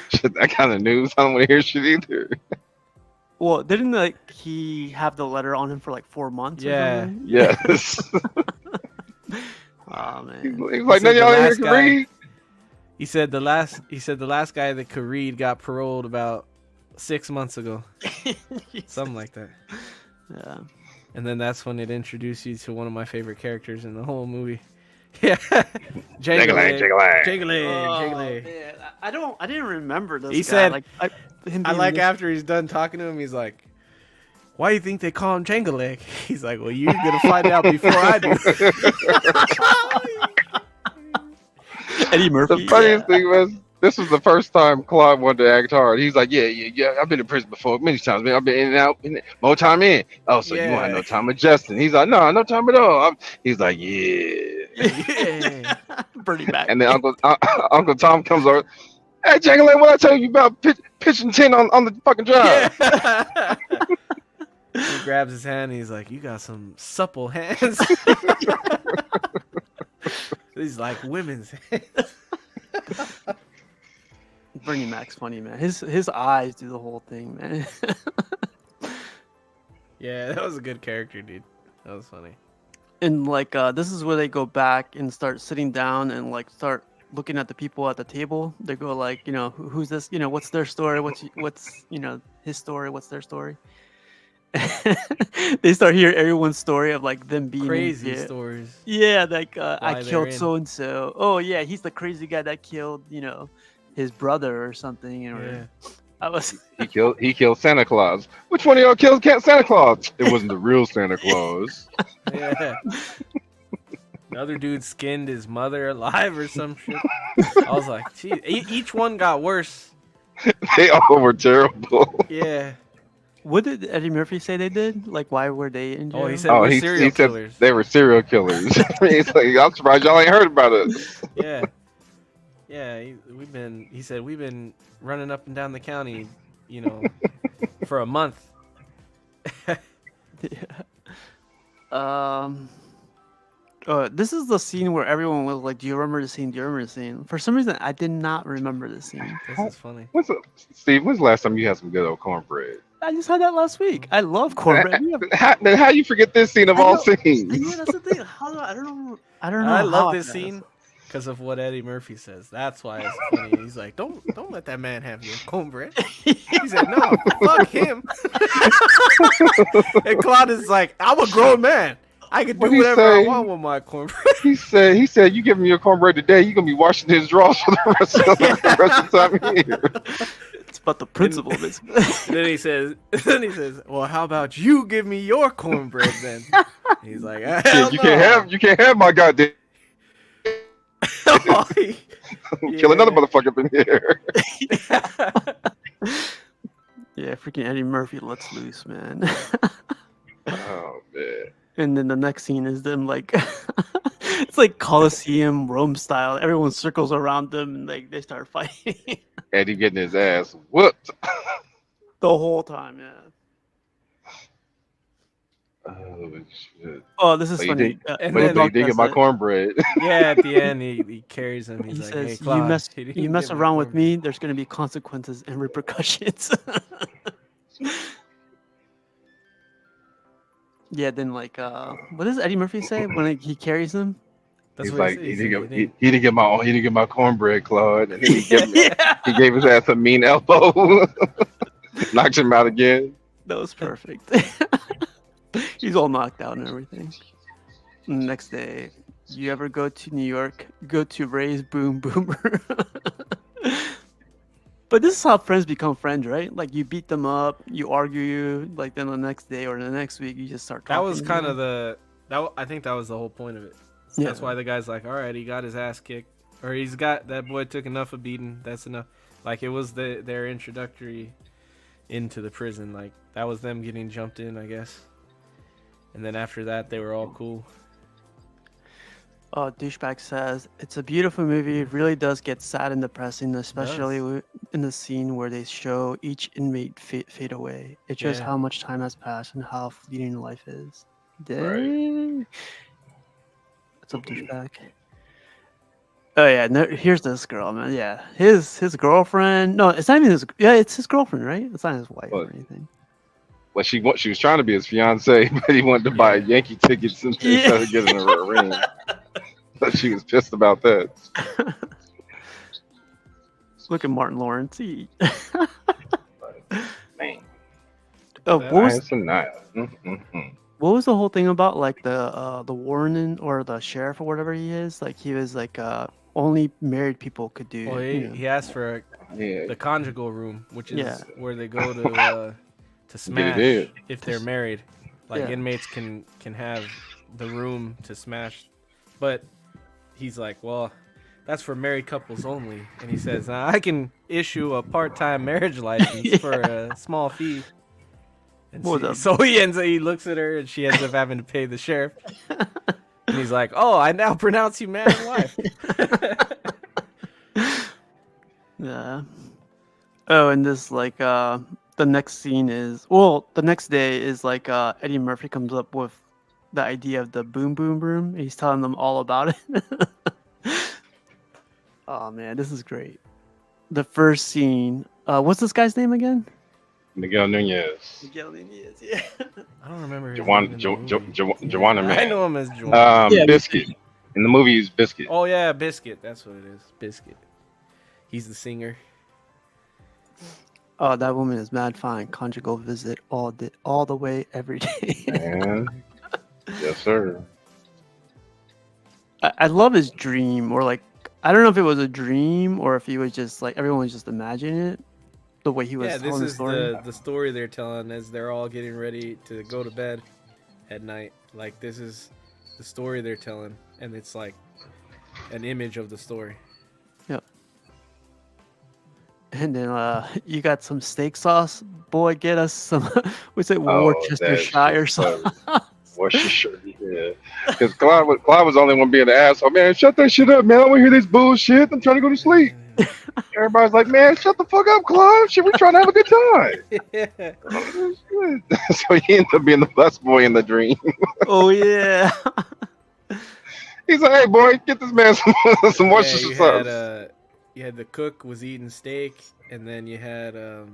Shit, that kind of news. I don't want to hear shit either. Well, didn't like he have the letter on him for like 4 months? Yeah. Or something? Yes. Oh He man. was like, said "None of the y'all here last can guy- read." He said the last guy that could read got paroled about 6 months ago, something like that. Yeah. And then that's when it introduced you to one of my favorite characters in the whole movie. Yeah, Jiggle-lang, jiggle-lang. Jiggly. Man, I didn't remember this. He guy. said- like him I being like this- after he's done talking to him, he's like, "Why do you think they call him Jangle-leg?" He's like, "Well, you're gonna find out before I do." Eddie Murphy. The funniest thing was, this was the first time Claude wanted to act hard. He's like, yeah. I've been in prison before many times, man. I've been in and out, more time in. Oh, so you won't have no time adjusting. He's like, no time at all. He's like, yeah. Yeah. Bernie Mac. And then Uncle Tom comes over. Hey, Jangle, what I tell you about pitching 10 on the fucking drive? Yeah. He grabs his hand and he's like, "You got some supple hands." He's like women's hands. Bernie Mac's funny, man. His eyes do the whole thing, man. Yeah, that was a good character, dude. That was funny. And like this is where they go back and start sitting down and like start looking at the people at the table. They go like, who's this? What's their story? What's his story? What's their story? They start hearing everyone's story of like them being in Crazy jail. stories. Yeah, like Why I they're killed in. so and so. Oh yeah, he's the crazy guy that killed his brother or something. Yeah. I was He killed Santa Claus. Which one of y'all killed Santa Claus? It wasn't the real Santa Claus. Yeah. Another dude skinned his mother alive or some shit. I was like, gee, each one got worse. They all were terrible. Yeah. What did Eddie Murphy say they did? Like, why were they in jail? Oh, he said we're serial he killers. said they were serial killers. He's like, I'm surprised y'all ain't heard about us. Yeah. Yeah, he said we've been running up and down the county, for a month. This is the scene where everyone was like, "Do you remember the scene? Do you remember the scene?" For some reason, I did not remember the scene. This is funny. Steve, when's the last time you had some good old cornbread? I just had that last week. I love cornbread. How you forget this scene of I all know. scenes? That's the thing. I don't know. I don't know. I how love this forgot scene because of what Eddie Murphy says. That's why it's funny. He's like, don't let that man have your cornbread. He said, no, fuck him. And Claude is like, I'm a grown man. I can do What'd he whatever I say? want with my cornbread. He said, you give me your cornbread today, you're gonna be washing his drawers for the rest of the time here. It's about the principle, basically. Then he says, well, how about you give me your cornbread then? He's like, Yeah, you can't have my goddamn. Kill another Yeah. motherfucker up in here. Yeah, freaking Eddie Murphy lets loose, man. Oh man. And then the next scene is them like it's like Colosseum Rome style. Everyone circles around them and like they start fighting Eddie getting his ass whooped. the whole time. Yeah. Oh shit. Oh, this is But you funny. did, And but, then but you Bulldog did get does my it. cornbread. yeah, at the end he carries him. He's He like, "Hey, says, Claude, he you didn't mess get my around with cornbread." me, there's gonna be consequences and repercussions." Yeah. Then like, what does Eddie Murphy say when like, he carries him? That's He's what he like, said. he He said, didn't "You get he, think?" he didn't get my cornbread, Claude. And then Yeah. he gave his ass a mean elbow. Knocked him out again. That was perfect. He's all knocked out and everything. And the next day, you ever go to New York? Go to Ray's Boom Boomer. But this is how friends become friends, right? Like you beat them up, you argue, like then the next day or the next week you just start That talking. was kind of I think that was the whole point of it. Yeah. That's why the guy's like, "All right, he got his ass kicked, or he's got that boy took enough of beating. That's enough." Like it was their introductory into the prison. Like that was them getting jumped in, I guess. And then after that, they were all cool. Douchebag says it's a beautiful movie. It really does get sad and depressing, especially in the scene where they show each inmate fade away. It shows Yeah. how much time has passed and how fleeting life is. Right. Dang. What's up, douchebag? Oh yeah, no, here's this girl, man. Yeah, his girlfriend. No, it's not even his. Yeah, it's his girlfriend, right? It's not his wife Well, or anything. Well, she was trying to be his fiance, but he wanted to buy Yeah. Yankee tickets instead of getting her a ring. So she was pissed about that. Look at Martin Lawrence. Man, What was nice and nice. Mm-mm-mm. what was the whole thing about? Like the warden or the sheriff or whatever he is. Like he was like only married people could do. Well, he asked for Yeah, the conjugal room, which is Yeah. where they go to smash in. if they're married. Like Yeah. inmates can have the room to smash, but he's like, well, that's for married couples only. And he says, I can issue a part-time marriage license for a small fee. And so he looks at her and she ends up having to pay the sheriff. And he's like, oh, I now pronounce you man and wife. Yeah. Oh, and this like the next scene is the next day is like Eddie Murphy comes up with the idea of the boom boom room. He's telling them all about it. Oh man, this is great. The first scene. What's this guy's name again? Miguel Nunez. Miguel Nunez. Yeah. I don't remember his Joanna name in the movie. Joanna I Man. know him as Joanna. Yeah, Biscuit. In the movie, he's Biscuit. Oh yeah, Biscuit. That's what it is. Biscuit. He's the singer. Oh, that woman is mad fine. Conjugal visit all the way every day. Man. Yes, sir. I love his dream, or like I don't know if it was a dream or if he was just like everyone was just imagining it. The way he was Yeah, this telling the is story. the story they're telling as they're all getting ready to go to bed at night. Like this is the story they're telling, and it's like an image of the story. Yep. And then you got some steak sauce, boy. Get us some. What's it, Worcestershire sauce? Worcestershire, yeah. Because Clyde was the only one being the asshole. Man, shut that shit up, man. I don't want to hear this bullshit. I'm trying to go to sleep. Everybody's like, man, shut the fuck up, Clyde. Shit, we trying to have a good time. So he ended up being the best boy in the dream. Oh yeah. He's like, hey, boy, get this man some Yeah, Worcestershire sauce. you had the cook was eating steak, and then you had the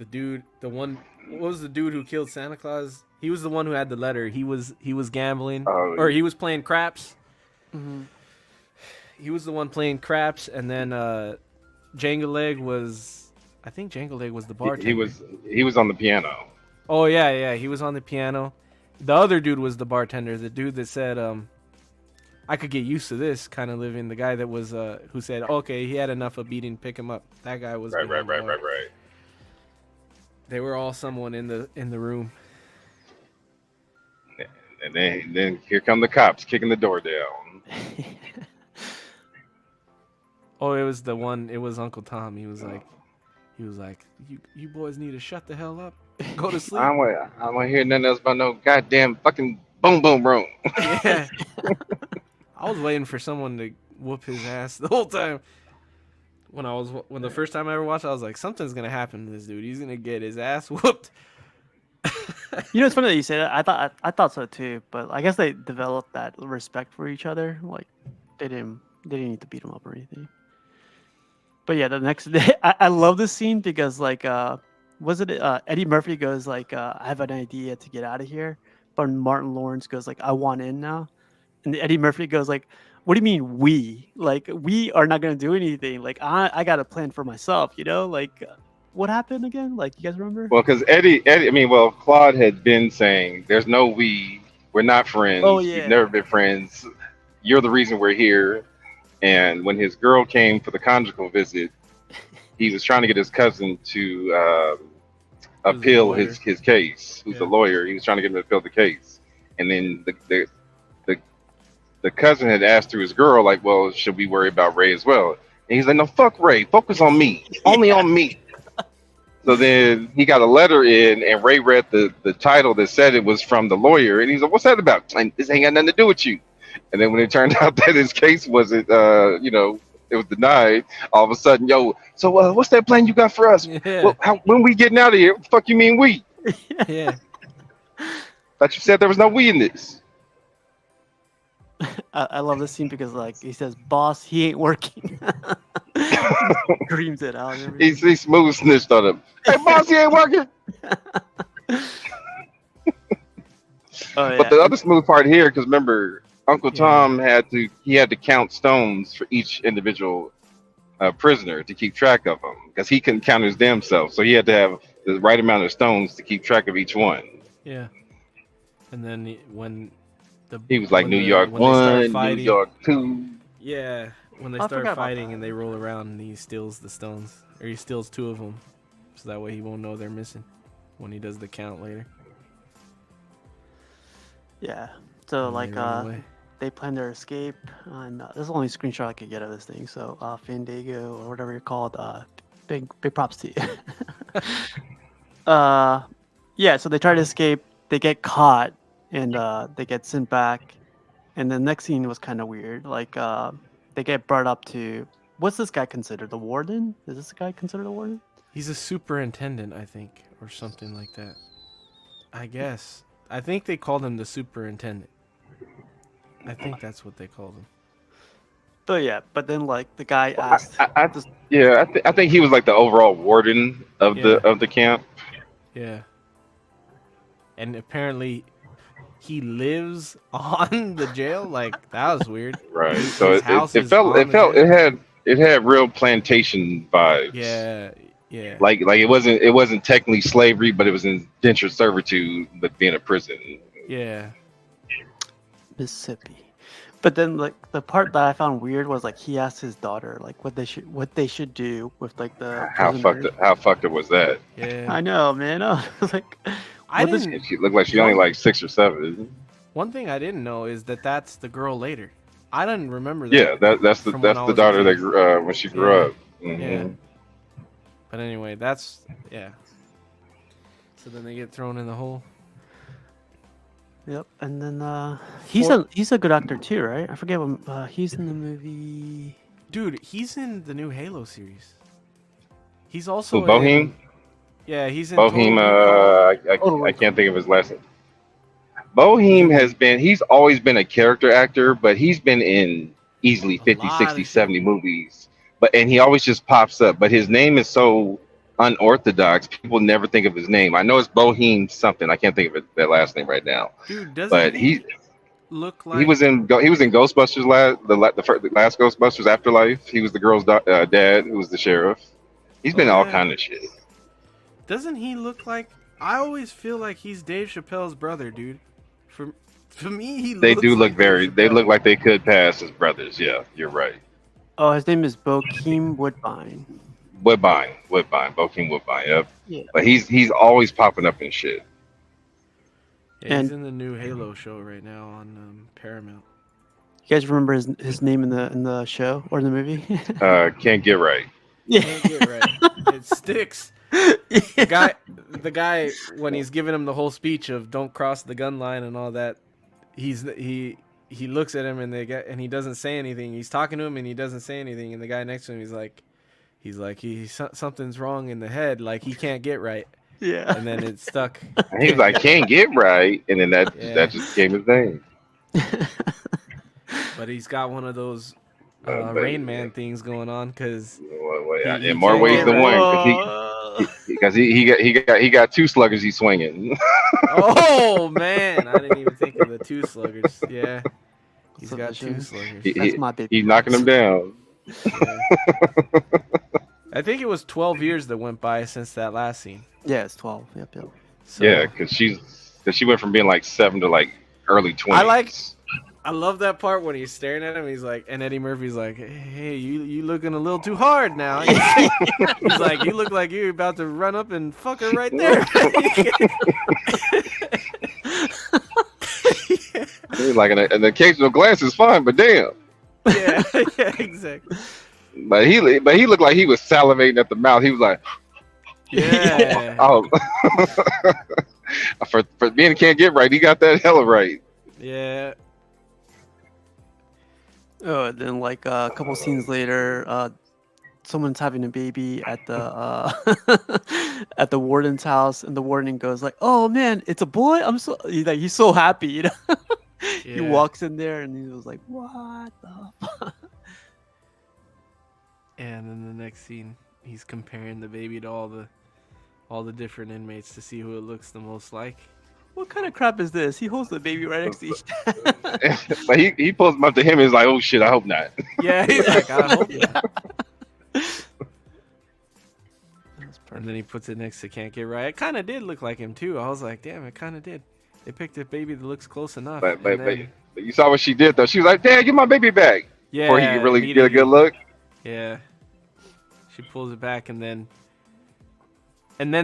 dude, what was the dude who killed Santa Claus? He was the one who had the letter. He was gambling, or he was playing craps. Mm-hmm. He was the one playing craps, and then Django Leg was, I think Django Leg was the bartender. He was on the piano. Oh yeah, he was on the piano. The other dude was the bartender, the dude that said, I could get used to this kind of living. The guy that was who said, okay, he had enough of beating, pick him up. That guy was Right. They were all someone in the room. And then here come the cops kicking the door down. Oh, it was the one. It was Uncle Tom. He was like, you boys need to shut the hell up, go to sleep. I don't want to hear nothing else about no goddamn fucking boom boom room. Yeah, I was waiting for someone to whoop his ass the whole time. When the first time I ever watched, I was like, something's gonna happen to this dude. He's gonna get his ass whooped. You know, it's funny that you say that. I thought so too, but I guess they developed that respect for each other. Like they didn't need to beat him up or anything. But yeah, the next day, I love this scene because like was it Eddie Murphy goes like I have an idea to get out of here, but Martin Lawrence goes like I want in now, and Eddie Murphy goes like, what do you mean we? Like we are not gonna do anything. Like I got a plan for myself. You know, like what happened again? Like you guys remember? Well, because Eddie, I mean, well, Claude had been saying, "There's no we. We're not Oh friends. We've yeah. never been friends. You're the reason we're here." And when his girl came for the conjugal visit, he was trying to get his cousin to Who's a appeal lawyer. his case. Who's a Yeah. lawyer? He was trying to get him to appeal the case, and then the the cousin had asked through his girl, like, "Well, should we worry about Ray as well?" And he's like, "No, fuck Ray. Focus on me. Only on me." So then he got a letter in, and Ray read the title that said it was from the lawyer, and he's like, "What's that about?" And this ain't got nothing to do with you. And then when it turned out that his case wasn't, it was denied. All of a sudden, yo, so what's that plan you got for us? Yeah, Well, when we getting out of here? What the fuck you mean we? yeah. Thought you said there was no we in this. I love this scene because like he says, "Boss, he ain't working." Screams it out. And everything. He smooth snitched on him. Hey, boss, he ain't working. Oh yeah. But the other smooth part here, because remember, Uncle Yeah. Tom had to count stones for each individual prisoner to keep track of them because he couldn't count his damn self. So he had to have the right amount of stones to keep track of each one. Yeah. And then when He was like when New the- York when they start 1, New fighting- York 2. Yeah, when they I start forgot about fighting that. and they roll around and he steals the stones, or he steals 2 of them, so that way he won't know they're missing when he does the count later. Yeah. So And they like run away. they plan their escape, and this is the only screenshot I could get of this thing. So Fandango or whatever you're called, big props to you. Yeah. So they try to escape. They get caught, and they get sent back. And the next scene was kind of weird. Like they get brought up to what's this guy considered? The warden? Is this guy considered a warden? He's a superintendent, I think, or something like that. I guess. I think they called him the superintendent. I think that's what they called him. But yeah. But then like the guy asked. I think he was like the overall warden of the camp. Yeah. And apparently he lives on the jail. Like, that was weird. Right. His So house it is felt on it the felt jail. it had real plantation vibes. Yeah. Yeah. Like it wasn't technically slavery, but it was indentured servitude, but being a prison. Yeah. Mississippi. But then like the part that I found weird was like he asked his daughter like what they should do with like the How prisoners. fucked up was that? Yeah. I know, man. I was like, I what this- didn't. And she looked like she only like 6 or 7. One thing I didn't know is that that's the girl later. I didn't remember that. Yeah, that's the From when I was a daughter that kid. when she grew Yeah. up. Mhm. Yeah. But anyway, that's yeah. So then they get thrown in the hole. Yep. And then he's a good actor too, right? I forget what he's in the movie. Dude, he's in the new Halo series. He's also Who, Boheem? in. Yeah, he's in. Boheem, Total Recall. I can't think of his last name. Boheem he's always been a character actor, but he's been in easily A 50, lot 60, of 70 movies. And he always just pops up, but his name is so unorthodox, people never think of his name. I know it's Boheem something. I can't think of that last name right now. Dude, doesn't But he look like he was in Ghostbusters the last Ghostbusters Afterlife. He was the girl's dad, who was the sheriff. He's been in all yeah. kind of shit. Doesn't he look like? I always feel like he's Dave Chappelle's brother, dude. For me, he. They looks do look like Dave they Chappelle. look like they could pass as brothers. Yeah, you're right. Oh, his name is Bokeem Woodbine. Woodbine, Bokeem Woodbine. Yep. Yeah. But he's always popping up in shit. Yeah, he's And- in the new Halo show right now on Paramount. You guys remember his name in the show or in the movie? Can't get right. Yeah. Can't get right. It sticks. The guy when he's giving him the whole speech of don't cross the gun line and all that, he looks at him and he doesn't say anything. He's talking to him and he doesn't say anything. And the guy next to him, something's wrong in the head. Like he can't get right. Yeah. And then it's stuck. And he's like, can't get right, and then Yeah. that just became his name. But he's got one of those But- Rain Man things going on because he in more can't ways get than right. one, because he got two sluggers he's swinging. Oh man, I didn't even think of the two sluggers. Yeah, he's So got the two show- sluggers. That's my baby. He's knocking them down. Yeah. I think it was 12 years that went by since that last scene. Yeah, it's 12. Yep. So, Yeah, because she went from being like 7 to like early 20s. I love that part when he's staring at him. He's like, and Eddie Murphy's like, "Hey, you looking a little too hard now." He's like, "You look like you're about to run up and fuck her right there." He's like, an occasional glance is fine, but damn. yeah, exactly. But he looked like he was salivating at the mouth. He was like, Yeah, oh, for being a can't get right, he got that hella right. yeah. Oh, and then like a couple scenes later, someone's having a baby at the at the warden's house, and the warden goes like, "Oh man, it's a boy! I'm so he's so happy." You know, he Yeah. walks in there and he was like, "What the?" Fuck? And then the next scene, he's comparing the baby to all the different inmates to see who it looks the most like. What kind of crap is this? He holds the baby right next to each. But he pulls him up to him and is like, oh shit, I hope not. Yeah, he's like, I hope Yeah. not. That's And perfect. then he puts it next to Can't Get Right. It kind of did look like him too. I was like, damn, it kind of did. They picked a baby that looks close enough. But and then, you saw what she did though. She was like, Dad, get my baby back. yeah, Before he could really get a good immediately. look. Yeah, she pulls it back, and then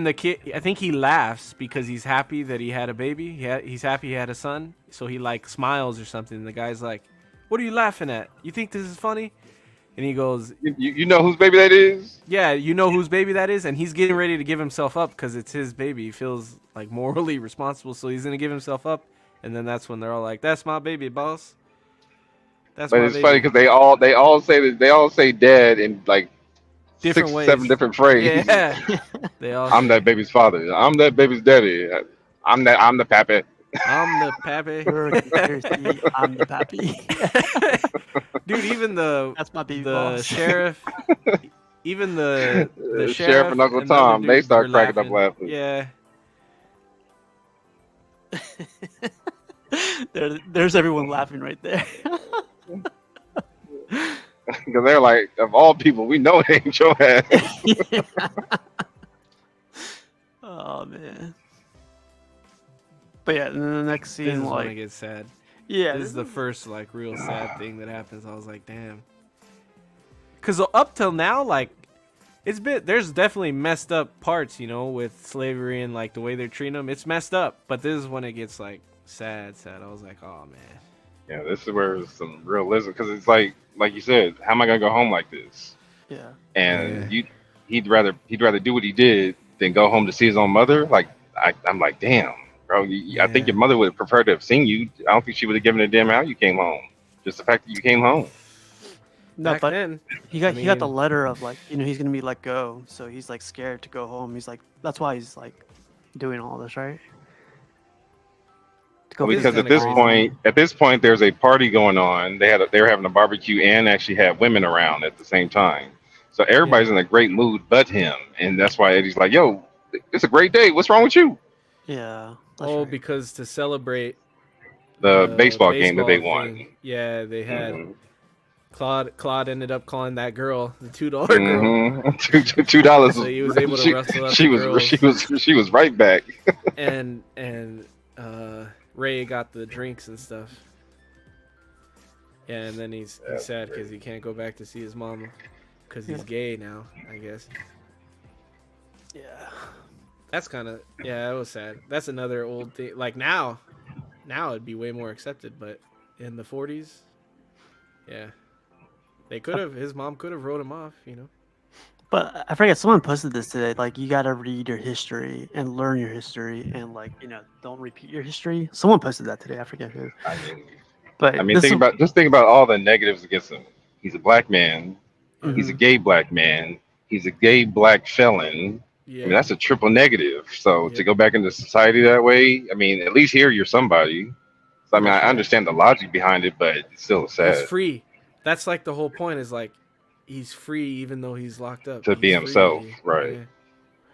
the kid. I think he laughs because he's happy that he had a baby. He's happy he had a son, so he like smiles or something. And the guy's like, "What are you laughing at? You think this is funny?" And he goes, You know whose baby that is? "Yeah, you know whose baby that is." And he's getting ready to give himself up because it's his baby. He feels like morally responsible, so he's gonna give himself up. And then that's when they're all like, "That's my baby, boss." That's But my it's baby. funny because they all say dad in like Different 6 ways. 7 different phrases. Yeah, they all. I'm that baby's father. I'm that baby's daddy. I'm the pappy. I'm the pappy. You're a conspiracy, I'm the pappy. Dude, even the That's my baby the boss. sheriff, even the Sheriff and Uncle the Tom, other they dudes start were cracking up laughing. Yeah, There's everyone laughing right there. Because they're like, of all people, we know it ain't your ass. Oh man. But yeah, and then the next this scene, is when it like, gets sad. yeah, This is the first like real sad thing that happens. I was like, damn. Cause up till now, like, there's definitely messed up parts, you know, with slavery and like the way they're treating them. It's messed up, but this is when it gets like sad. I was like, oh man. Yeah, this is where it's some realism. Because it's like you said, how am I gonna go home like this? yeah. And he'd rather do what he did than go home to see his own mother. Like I'm like, damn, bro. I think Yeah. your mother would have preferred to have seen you. I don't think she would have given a damn how you came home. Just the fact that you came home. No, Back but then, he got the mean- letter of like, he's gonna be let go, so he's like scared to go home. He's like, that's why he's like doing all this, right? To go It is Because kinda at this point, there's a party going on. They were having a barbecue and actually had women around at the same time. So everybody's in a great mood, but him, and that's why Eddie's like, "Yo, it's a great day. What's wrong with you?" Yeah. That's Oh, right. because to celebrate The baseball game that they baseball won. thing, yeah, they had Mhm. Claude ended up calling that girl the $2 girl. Mhm. $2. So he was able to wrestle up she the was girls. she was right back. and Ray got the drinks and stuff. Yeah, and then he's sad because he can't go back to see his mama because he's gay now, I guess. Yeah. That's kind of it was sad. That's another old thing. Like now it'd be way more accepted, but in the 40s, Yeah. They could have. His mom could have wrote him off. But I forget, someone posted this today. Like, you gotta read your history and learn your history, and like, don't repeat your history. Someone posted that today. I forget who. I mean, But think about all the negatives against him. He's a black man. Yeah. He's a gay black man. He's a gay black felon. Yeah. I mean, that's a triple negative. So Yeah. to go back into society that way, I mean, at least here you're somebody. So, I mean, I understand the logic behind it, but it's still sad. He's free. That's like the whole point. Is like he's free even though he's locked up. To be himself, right?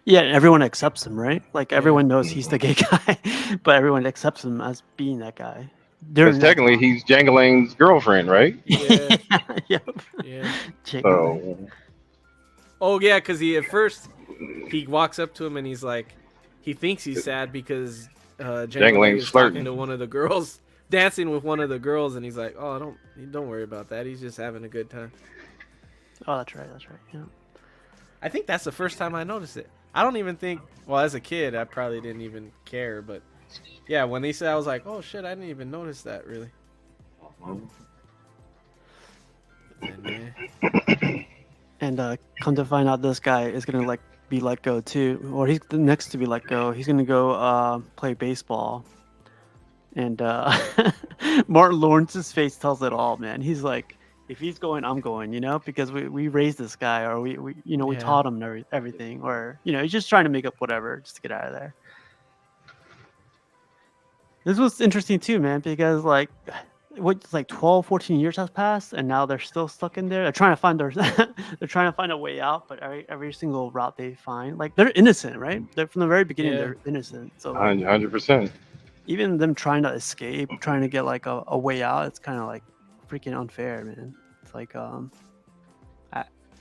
Yeah, and everyone accepts him, right? Like, everyone knows he's the gay guy, but everyone accepts him as being that guy. Because technically, he's Jangalang's girlfriend, right? Yeah. Yep. Yeah. So, Oh yeah, because he at first he walks up to him and he's like, he thinks he's sad because Jangalang is talking to one of the girls, dancing with one of the girls, and he's like, oh, don't worry about that. He's just having a good time. Oh, that's right. Yeah. I think that's the first time I noticed it. I don't even think. Well, as a kid, I probably didn't even care, but yeah, when they said, I was like, oh shit, I didn't even notice that really. And come to find out, this guy is gonna be let go too, or he's the next to be let go. He's gonna go play baseball, and Martin Lawrence's face tells it all, man. He's like, if he's going, I'm going, because we raised this guy, or we taught him everything, or he's just trying to make up whatever just to get out of there. This was interesting too, man, because like 12, 14 years has passed, and now they're still stuck in there. They're trying to find they're trying to find a way out, but every single route they find, like, they're innocent, right? They're from the very beginning, they're innocent. So 100%. Even them trying to escape, trying to get like a way out, it's kind of like freaking unfair, man. It's like,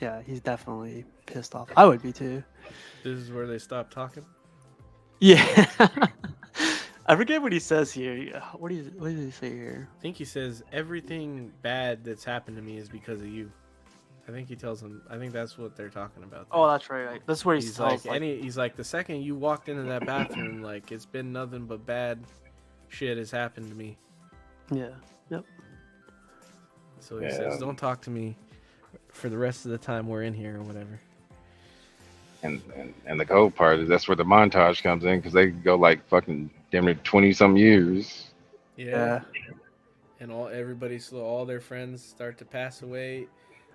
yeah, he's definitely pissed off. I would be too. This is where they stop talking. Yeah. I forget what he says here. What does he say here? I think he says everything bad that's happened to me is because of you. I think he tells him. I think that's what they're talking about. Oh, that's right. That's where he's like, he's like, the second you walked into that bathroom, like, it's been nothing but bad shit has happened to me. Yeah. Yep. So he says, don't talk to me for the rest of the time we're in here or whatever. And the cold part is that's where the montage comes in, because they go like fucking damn near 20-some years. Yeah. And all their friends start to pass away.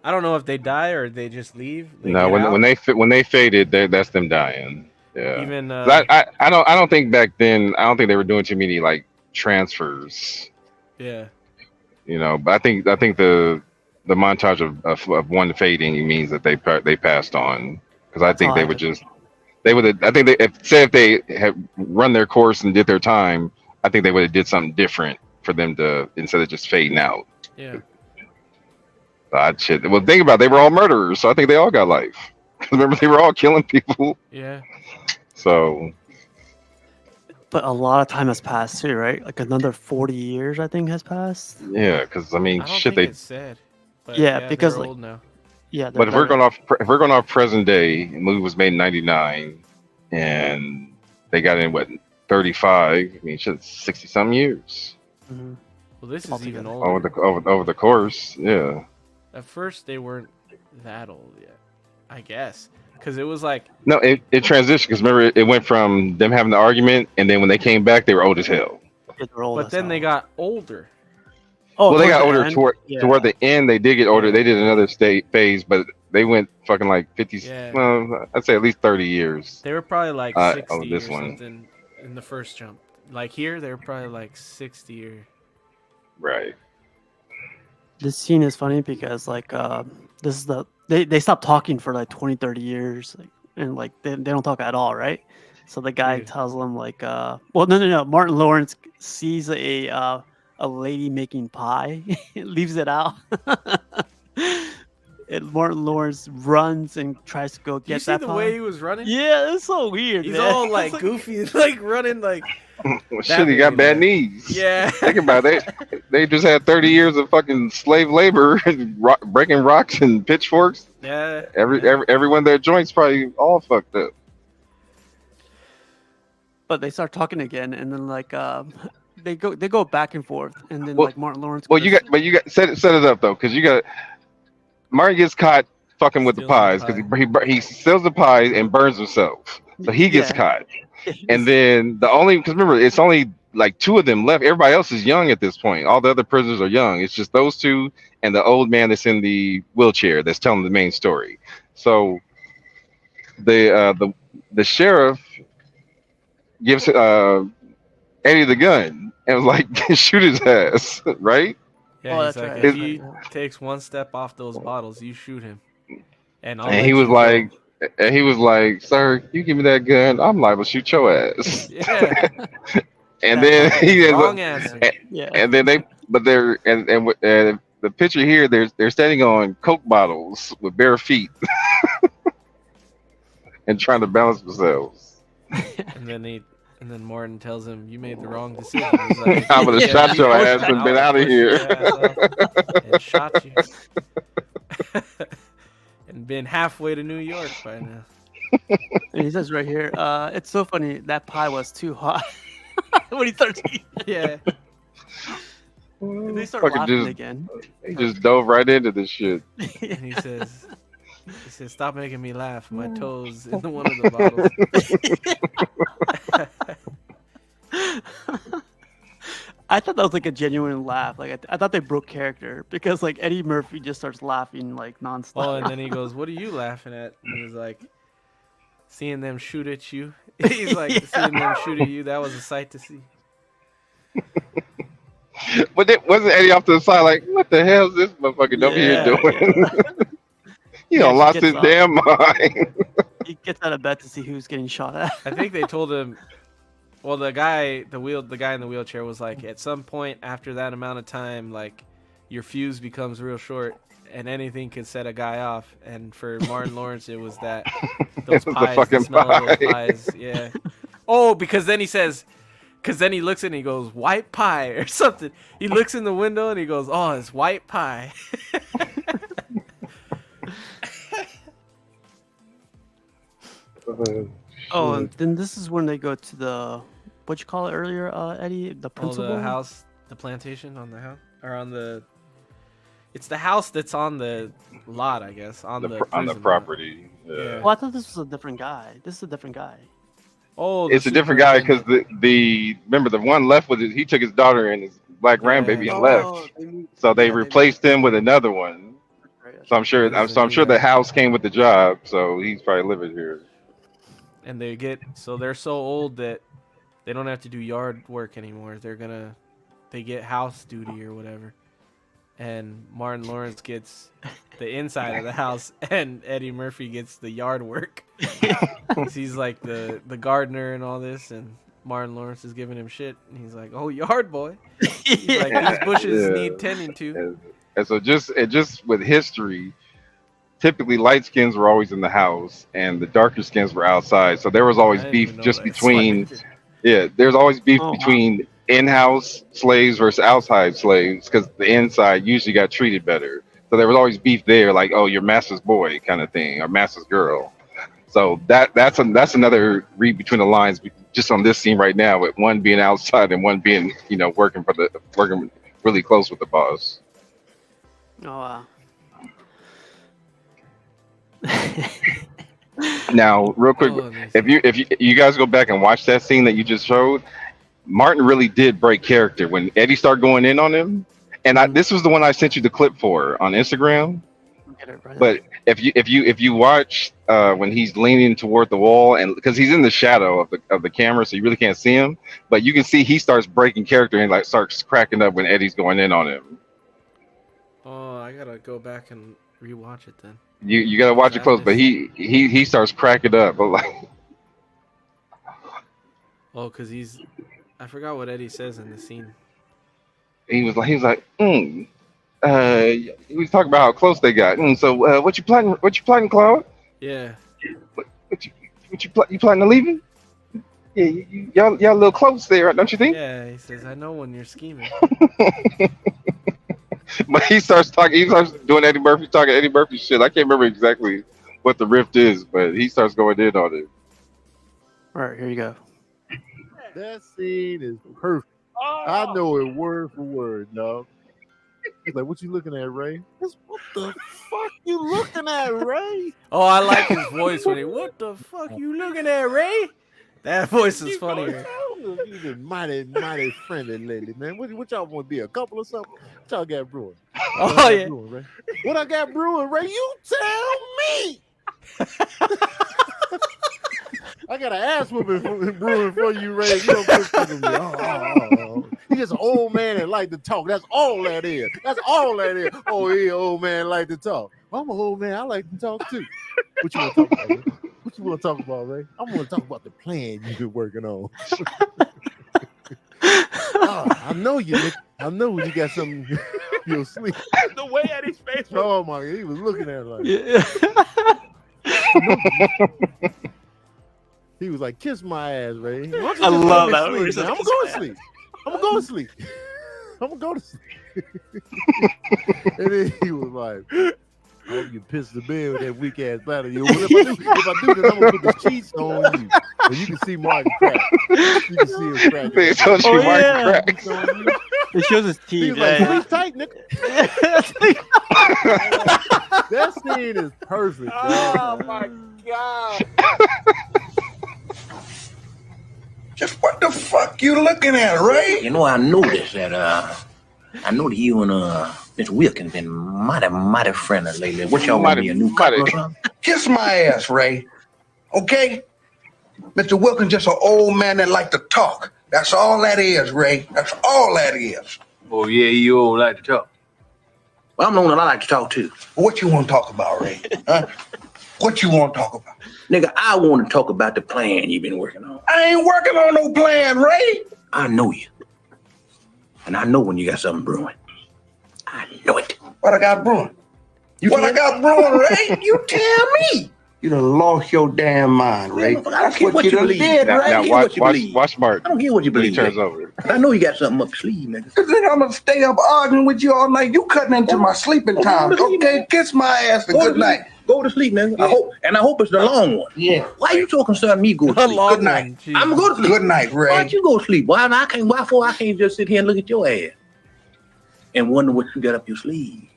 I don't know if they die or they just leave. When they faded, that's them dying. Yeah. Even I don't think back then. I don't think they were doing too many like transfers. Yeah. But I think the montage of one fading means that they passed on, because I think if they had run their course and did their time, I think they would have did something different for them to, instead of just fading out. Yeah. Shit. Well, think about it, they were all murderers, so I think they all got life. Remember, they were all killing people. Yeah. So. But a lot of time has passed too, right? Like another 40 years, I think, has passed. Yeah, because I mean, it's sad. But because they're old now. Yeah. But if we're going off present day, the movie was made in '99, and they got in 35. I mean, shit, 60-some years. Mm-hmm. Well, this is even older. Over the course, yeah. At first, they weren't that old yet, I guess, because it was like no, it transitioned. Because remember, it went from them having the argument, and then when they came back, they were old as hell. But then they got older. Oh, well, they got older toward the end. They did get older. They did another phase, but they went fucking like 50. Yeah. Well, I'd say at least 30 years. They were probably like 60 or something in the first jump. Like here, they were probably like 60 or. Right. This scene is funny because like this is they stopped talking for like 20, 30 years, and like they don't talk at all, right? So the guy tells them like no, Martin Lawrence sees a lady making pie, leaves it out. And Martin Lawrence runs and tries to go get that pie. You see the way he was running? Yeah, it's so weird. He's all like goofy, like running like. Well, shit, he got bad knees. Yeah. Think about it. They just had 30 years of fucking slave labor, breaking rocks and pitchforks. Yeah. Every one of their joints probably all fucked up. But they start talking again, and then like they go back and forth, and then Well, like Martin Lawrence. well, Goes, you got set it up though, because you got Martin gets caught fucking with the Stealing the pies because he steals the pies and burns himself, so he gets yeah. caught. And then because remember, it's only like two of them left. Everybody else is young at this point. All the other prisoners are young. It's just those two and the old man that's in the wheelchair that's telling the main story. So the sheriff gives Eddie the gun and was like, shoot his ass, right? Yeah, Oh, he's that's like, right. if That's he right. takes one step off those bottles, you shoot him, and I'll And let he was you like, go. sir, you give me that gun, I'm liable to shoot your ass. Yeah, And That then part. he ends up, wrong answer. Yeah. and then they're and the picture here, they're standing on Coke bottles with bare feet and trying to balance themselves. And then Martin tells him, "You made the wrong decision." He's like, "If I you would have would shot have your pushed ass me, and I been would out of pushed your here. ass off and shot you, and been halfway to New York by now." And he says right here, it's so funny that pie was too hot when he starts eating. Yeah, And they start Fucking laughing again. he just dove right into this shit. and he says, "Stop making me laugh. My toes in one of the bottles." I thought that was like a genuine laugh. Like I thought they broke character because like Eddie Murphy just starts laughing like nonstop. Oh, and then he goes, "What are you laughing at?" And he's like, "Seeing them shoot at you." He's like, "Seeing them shoot at you. That was a sight to see." But it wasn't Eddie off to the side like, what the hell is this motherfucker over here Yeah, doing? He Yeah, done she lost gets his up. damn mind. He gets out of bed to see who's getting shot at. I think they told him. Well, the guy in the wheelchair was like, at some point after that amount of time, like your fuse becomes real short, and anything can set a guy off. And for Martin Lawrence, it was that those It was the pies, the fucking smell of those pie. pies. Yeah. Oh, because then he says, because then he looks in and he goes, "White pie" or something. He looks in the window and he goes, "Oh, it's white pie." Oh, and then this is when they go to the what you call it earlier, Eddie, the Oh, principal. the house, the plantation on the house, or on the. It's the house that's on the lot, I guess, on the on the prison lot. property. Yeah. Yeah. Oh, I thought this was a different guy. This is a different guy. Oh, the It's a different guy because superintendent. the remember the one left with it, he took his daughter and his black grandbaby Yeah. and left. So they replaced him with another one. So I'm sure This is a I'm new sure the guy. house came with the job. So he's probably living here. And they're so old that they don't have to do yard work anymore. They get house duty or whatever. And Martin Lawrence gets the inside of the house, and Eddie Murphy gets the yard work. 'Cause he's like the gardener and all this, and Martin Lawrence is giving him shit, and he's like, "Oh, yard boy." He's like, "These bushes Yeah. need tending to." And so just with history, typically light skins were always in the house and the darker skins were outside. So there was I always didn't beef even know just that. between there's always beef Oh, wow. between in-house slaves versus outside slaves because the inside usually got treated better. So there was always beef there, like, oh, you're master's boy kind of thing or master's girl. So that's another read between the lines just on this scene right now with one being outside and one being working really close with the boss. Oh wow. Now, real quick, Oh, nice. if you guys go back and watch that scene that you just showed, Martin really did break character when Eddie started going in on him. And this was the one I sent you the clip for on Instagram. Get it right. But if you watch when he's leaning toward the wall and because he's in the shadow of the camera, so you really can't see him, but you can see he starts breaking character and like starts cracking up when Eddie's going in on him. Oh, I gotta go back and rewatch it then. You gotta watch it close, but he starts cracking up, but like. Oh, cause I forgot what Eddie says in the scene. He was like, he was talking about how close they got. So what you plotting, Claude? Yeah. You planning to leaving? Yeah, y'all a little close there, don't you think? Yeah, he says, "I know when you're scheming." But he starts doing Eddie Murphy, talking Eddie Murphy shit. I can't remember exactly what the rift is, but he starts going in on it. All right, here you go. That scene is perfect. I know it word for word, dog. He's like, what you looking at, Ray? What the fuck you looking at, Ray? Oh, I like his voice when he. What the fuck you looking at, Ray? That voice is funnier. You've been mighty friendly lately, man. What y'all want to be, a couple or something? What y'all got brewing? What Oh I got yeah. brewing, Ray? What I got brewing, Ray? You tell me. I got an ass whooping brewing for you, Ray. You don't put shit on me. Oh. He's just an old man that like to talk. That's all that is. That's all that is. Oh, yeah, old man like to talk. I'm an old man. I like to talk too. What you want to talk about, Ray? What you want to talk about, Ray? I want to talk about the plan you've been working on. I know you, Nick. I know you got something you'll sleep. The way at his face. Oh my God, he was looking at it like he was like, kiss my ass, Ray. I love that. I'm gonna go to sleep. I'm gonna go to sleep. I'm gonna go to sleep. And then he was like, I hope you piss the bed with that weak ass bladder. If I do, then I'm gonna put the sheets on you. And you can see Martin crack. You can see him crack. They told you Martin cracks. It shows his He teeth. was like, sleep tight, nigga. That scene is perfect. Oh my God. Just what the fuck you looking at, Ray? You know, I noticed that I know that you and Mr. Wilkins been mighty friendly lately. What y'all want to be, a new couple or something? Kiss my ass, Ray. Okay? Mr. Wilkins just an old man that like to talk. That's all that is, Ray. That's all that is. Oh yeah, you all like to talk. Well, I'm the one that I like to talk to. What you want to talk about, Ray? Huh? What you want to talk about? Nigga, I want to talk about the plan you've been working on. I ain't working on no plan, Ray. I know you. And I know when you got something brewing. I know it. What I got brewing? What I got brewing, Ray? You tell me. You done lost your damn mind, Ray. I don't care what you done believe. did, Now, Ray. I don't care what you believe. Watch Martin. I don't care what you When he believe. turns over. I know you got something up your sleeve, nigga. Cause then I'm gonna stay up arguing with you all night. You cutting into my sleeping time. Okay, kiss my ass and good night. Go to sleep, nigga. Yeah. I hope it's the long one. Yeah. Why you talking something me go to sleep? Good night. I'm gonna go to sleep. Good night, Ray. Why don't you go to sleep? Why I can't just sit here and look at your ass and wonder what you got up your sleeve?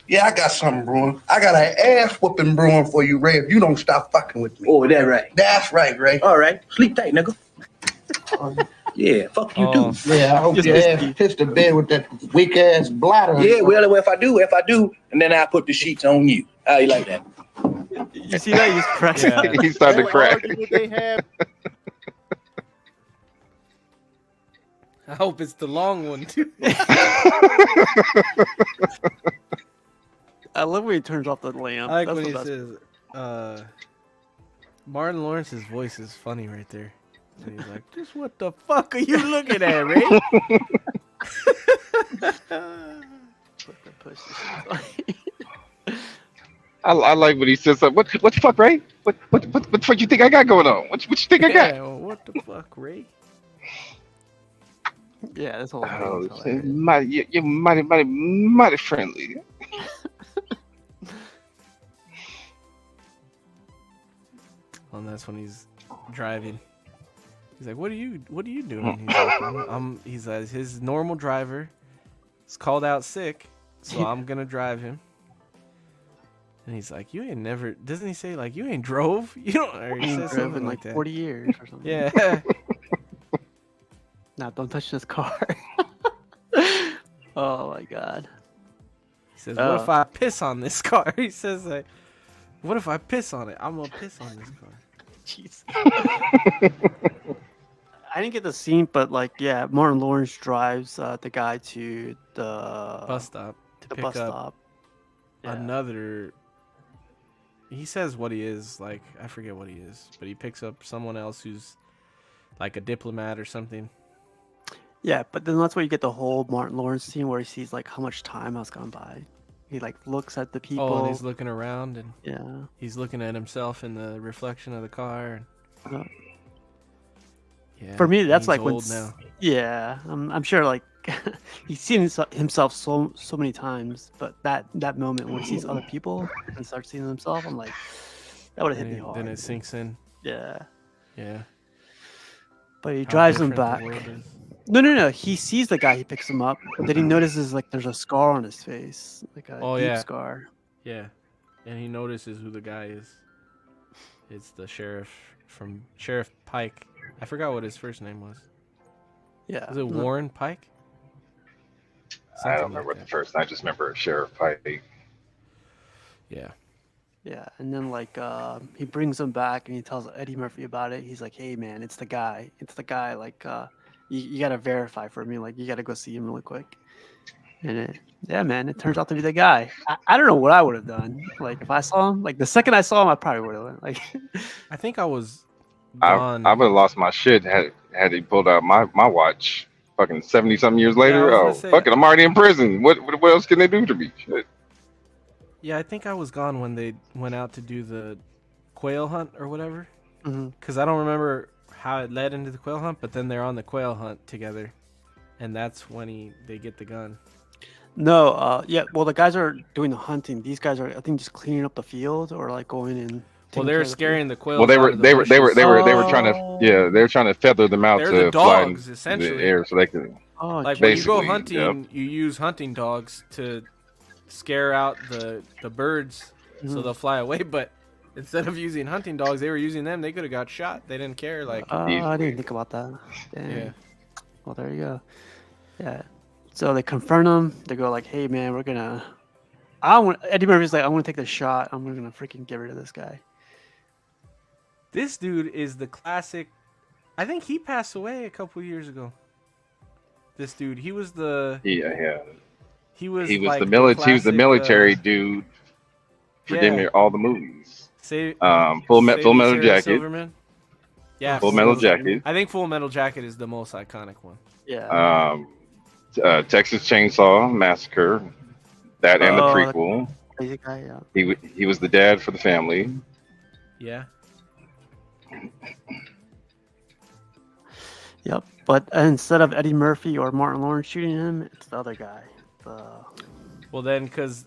Yeah, I got something brewing. I got an ass whooping brewing for you, Ray, if you don't stop fucking with me. Oh, is that right? That's right, Ray. All right. Sleep tight, nigga. Yeah, fuck you too. Yeah, I hope Just your this ass deep. pissed the bed with that weak ass bladder. Yeah, well, if I do, and then I put the sheets on you. How you like that? You see that? He's cracking. Yeah. He started to That crack. argument they have. I hope it's the long one too. I love when he turns off the lamp. I like That's when the he best. says, Martin Lawrence's voice is funny right there. And he's like, just what the fuck are you looking at, Ray? I like when he says something. What the fuck, Ray? What the fuck you think I got going on? What you think I got? Yeah, well, what the fuck, Ray? Yeah, this whole thing Oh, is hilarious. you're mighty friendly. And that's when he's driving. He's like, "What are you doing?" He's like, he's like, his normal driver is called out sick, so I'm gonna drive him. And he's like, "You ain't never." Doesn't he say like, "You ain't drove"? You don't. Or he says Drove something in like like that. 40 years or something. Yeah. Now don't touch this car. Oh my god. He says, "What if I piss on this car?" He says, like, "What if I piss on it? I'm gonna piss on this car." Jeez. I didn't get the scene, but like, yeah, Martin Lawrence drives the guy to the Bus stop to the pick bus up stop. Yeah. another. He says what he is, like, I forget what he is, but he picks up someone else who's like a diplomat or something. Yeah, but then that's where you get the whole Martin Lawrence scene where he sees like how much time has gone by. He like looks at the people. Oh, and he's looking around and Yeah. he's looking at himself in the reflection of the car. Yeah. Yeah, For me, that's he's like when old now. Yeah, I'm sure like he's seen himself so many times, but that moment when he sees other people and starts seeing himself, I'm like, that would have hit me hard. Then it sinks in. Yeah, Yeah. but he How drives him different back. the world is. No. He sees the guy. He picks him up. But then he notices like there's a scar on his face, like a deep scar. Yeah, and he notices who the guy is. It's the sheriff from Sheriff Pike. I forgot what his first name was. Yeah. Was it Warren Pike? I don't Something remember like the first. I just remember Sheriff Pike. Yeah. Yeah, and then like he brings him back and he tells Eddie Murphy about it. He's like, "Hey man, it's the guy. It's the guy. Like you gotta verify for me. Like you gotta go see him really quick." And yeah, man, it turns out to be the guy. I don't know what I would have done. Like if I saw him, like the second I saw him, I probably would have went. Like I think I was I gone. would have lost my shit had he pulled out my watch. Fucking 70-something years Yeah, I later. was gonna Oh, say- fuck it, I'm already in prison. What else can they do to me? Shit. Yeah, I think I was gone when they went out to do the quail hunt or whatever. Mhm. Because I don't remember how it led into the quail hunt, but then they're on the quail hunt together, and that's when they get the gun. no, yeah. Well, the guys are doing the hunting. These guys are, I think, just cleaning up the field or like going and. Well, taking they care were of the field. scaring the quails. Well, they out were of the they were bushes. trying to they were trying to feather them out They're to the fly in dogs, essentially. the air so they could. Oh, Like when you go Basically, hunting, you use hunting dogs to scare out the birds so they'll fly away. But instead of using hunting dogs, they were using them. They could have got shot. They didn't care. Like I easily. didn't think about that. Dang. yeah, Well, there you go. Yeah. So they confront him. They go like, "Hey, man, we're gonna." Eddie Murphy's like, "I want to take the shot. I'm gonna freaking get rid of this guy." this dude is the classic. I think he passed away a couple years ago. This dude, he was the Yeah. he was He was like the military. He was the classic, military dude for damn near all the movies. Full Metal Sarah Jacket. Silverman. Yeah, Full Metal Jacket. I think Full Metal Jacket is the most iconic one. Yeah. Texas Chainsaw Massacre. That and the Oh, prequel. Crazy guy. Yeah. He was the dad for the family. Yeah. Yep. But instead of Eddie Murphy or Martin Lawrence shooting him, it's the other guy. Well, then, because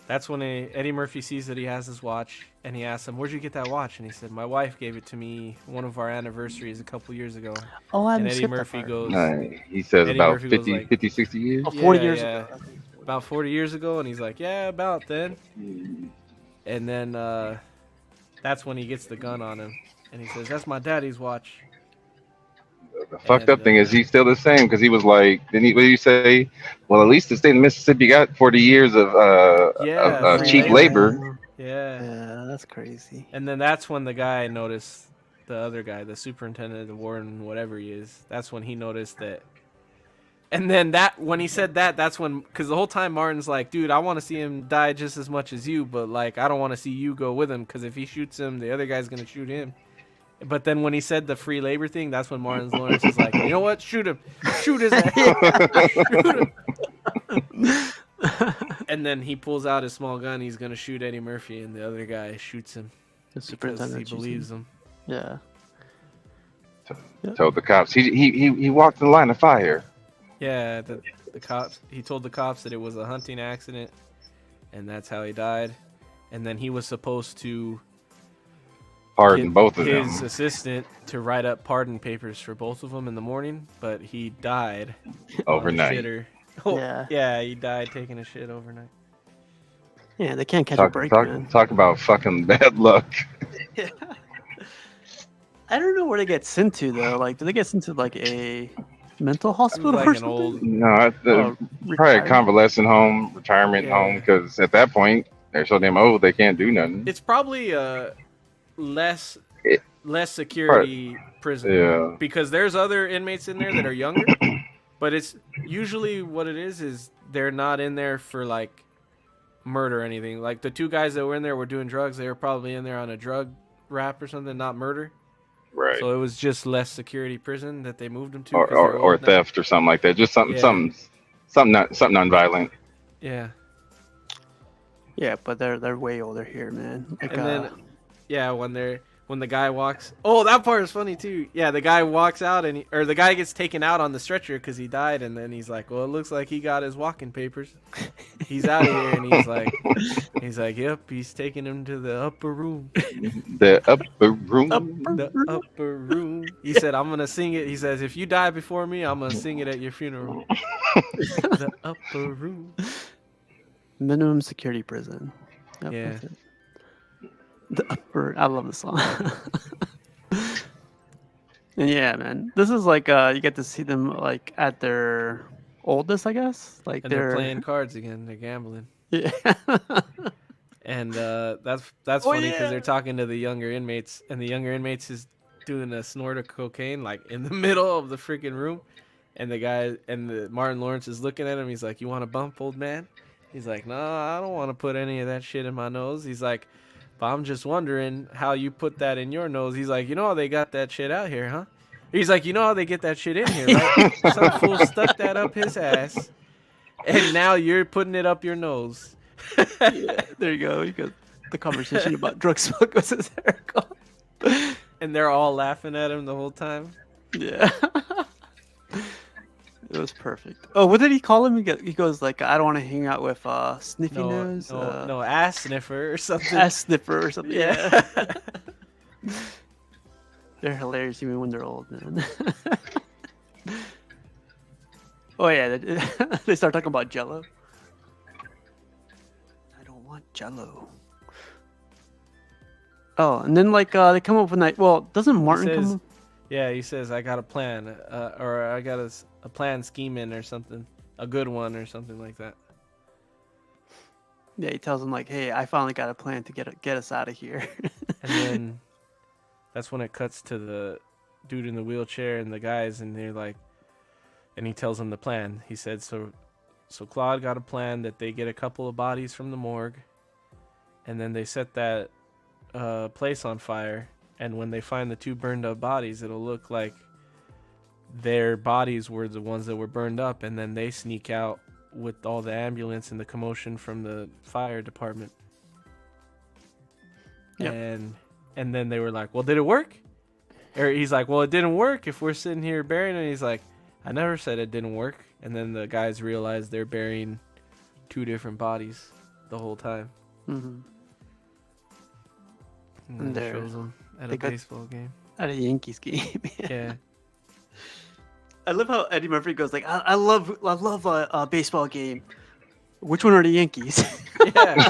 that's when Eddie Murphy sees that he has his watch, and he asks him, "Where'd you get that watch?" And he said, "My wife gave it to me one of our anniversaries a couple years ago." Oh, I And haven't Eddie skipped that Murphy part. goes, He says Eddie about Murphy goes 50, like- 50, 60 years. Oh, 40 Yeah, years yeah. ago. about 40 years ago, and he's like, "Yeah, about then." And then that's when he gets the gun on him, and he says, "That's my daddy's watch." The fucked up thing is he's still the same because he was like, what did you say? Well, at least the state of Mississippi got 40 years of Yeah, free cheap labor. Yeah. Yeah, that's crazy. And then that's when the guy noticed, the other guy, the superintendent, the warden, whatever he is, that's when he noticed that. And then when he said that, that's when, because the whole time Martin's like, "Dude, I want to see him die just as much as you, but like, I don't want to see you go with him, because if he shoots him, the other guy's going to shoot him." But then when he said the free labor thing, that's when Martin Lawrence is like, "You know what? Shoot him. Shoot his ass. Shoot him." And then he pulls out his small gun. He's going to shoot Eddie Murphy, and the other guy shoots him The because superintendent he shoots believes him. Yeah. Told the cops he walked the line of fire. Yeah, the cops. He told the cops that it was a hunting accident, and that's how he died. And then he was supposed to Pardon get both of his them assistant to write up pardon papers for both of them in the morning, but he died on a overnight. shitter. Oh, Yeah. yeah, he died taking a shit overnight. Yeah, they can't catch a break, man. Talk about fucking bad luck. I don't know where they get sent to though. Like, do they get sent to like a mental hospital Like or an something? old- No, probably a Retirement? convalescent home, retirement home, because at that point they're so damn old they can't do nothing. It's probably less It- security prison. Yeah. Because there's other inmates in there that are younger, but it's usually what it is they're not in there for like murder or anything. Like the two guys that were in there were doing drugs. They were probably in there on a drug rap or something, not murder. Right. So it was just less security prison that they moved them to. 'cause they're Or old now. theft or something like that. Just something non-violent. Yeah. Yeah, but they're way older here, man. Like, And then, yeah, when when the guy walks. Oh, that part is funny too. Yeah, the guy walks out or the guy gets taken out on the stretcher because he died, and then he's like, "Well, it looks like he got his walking papers. He's out of here." And he's like, "Yep, he's taking him to the upper room." The upper room. The upper room. He said, "I'm gonna sing it." He says, "If you die before me, I'm gonna sing it at your funeral." The upper room. Minimum security prison. Yep, Yeah. that's it. The upper. I love the song. And yeah, man, this is like you get to see them like at their oldest, I guess. Like And they're playing cards again. They're gambling. Yeah. And that's funny because they're talking to the younger inmates, and the younger inmates is doing a snort of cocaine like in the middle of the freaking room, and the guy and the Martin Lawrence is looking at him. He's like, "You want a bump, old man?" He's like, "No, I don't want to put any of that shit in my nose." He's like, "But I'm just wondering how you put that in your nose." He's like, "You know how they got that shit out here, huh?" He's like, "You know how they get that shit in here, right?" Some fool stuck that up his ass, and now you're putting it up your nose. Yeah, there you go. You got the conversation about drug smoke was hysterical. And they're all laughing at him the whole time. Yeah. It was perfect. Oh, what did he call him? He goes like, "I don't want to hang out with sniffy nose." No, ass sniffer or something. Ass sniffer or something. Yeah. They're hilarious even when they're old, man. Oh yeah, they start talking about Jello. I don't want Jello. Oh, and then like they come up with like, well, doesn't Martin says- come up? Yeah, he says, "I got a plan, or I got a plan scheming or something, a good one or something like that." Yeah, he tells him like, "Hey, I finally got a plan to get us out of here." And then that's when it cuts to the dude in the wheelchair and the guys, and they're like, and he tells them the plan. He said, so Claude got a plan that they get a couple of bodies from the morgue, and then they set that place on fire. And when they find the two burned up bodies, it'll look like their bodies were the ones that were burned up, and then they sneak out with all the ambulance and the commotion from the fire department. Yep. And then they were like, "Well, did it work?" Or he's like, "Well, it didn't work if we're sitting here burying it." And he's like, "I never said it didn't work." And then the guys realize they're burying two different bodies the whole time. Mm-hmm. And then it They're- shows them at they a got- baseball game. At a Yankees game. Yeah. I love how Eddie Murphy goes like, I love a baseball game. Which one are the Yankees? Yeah.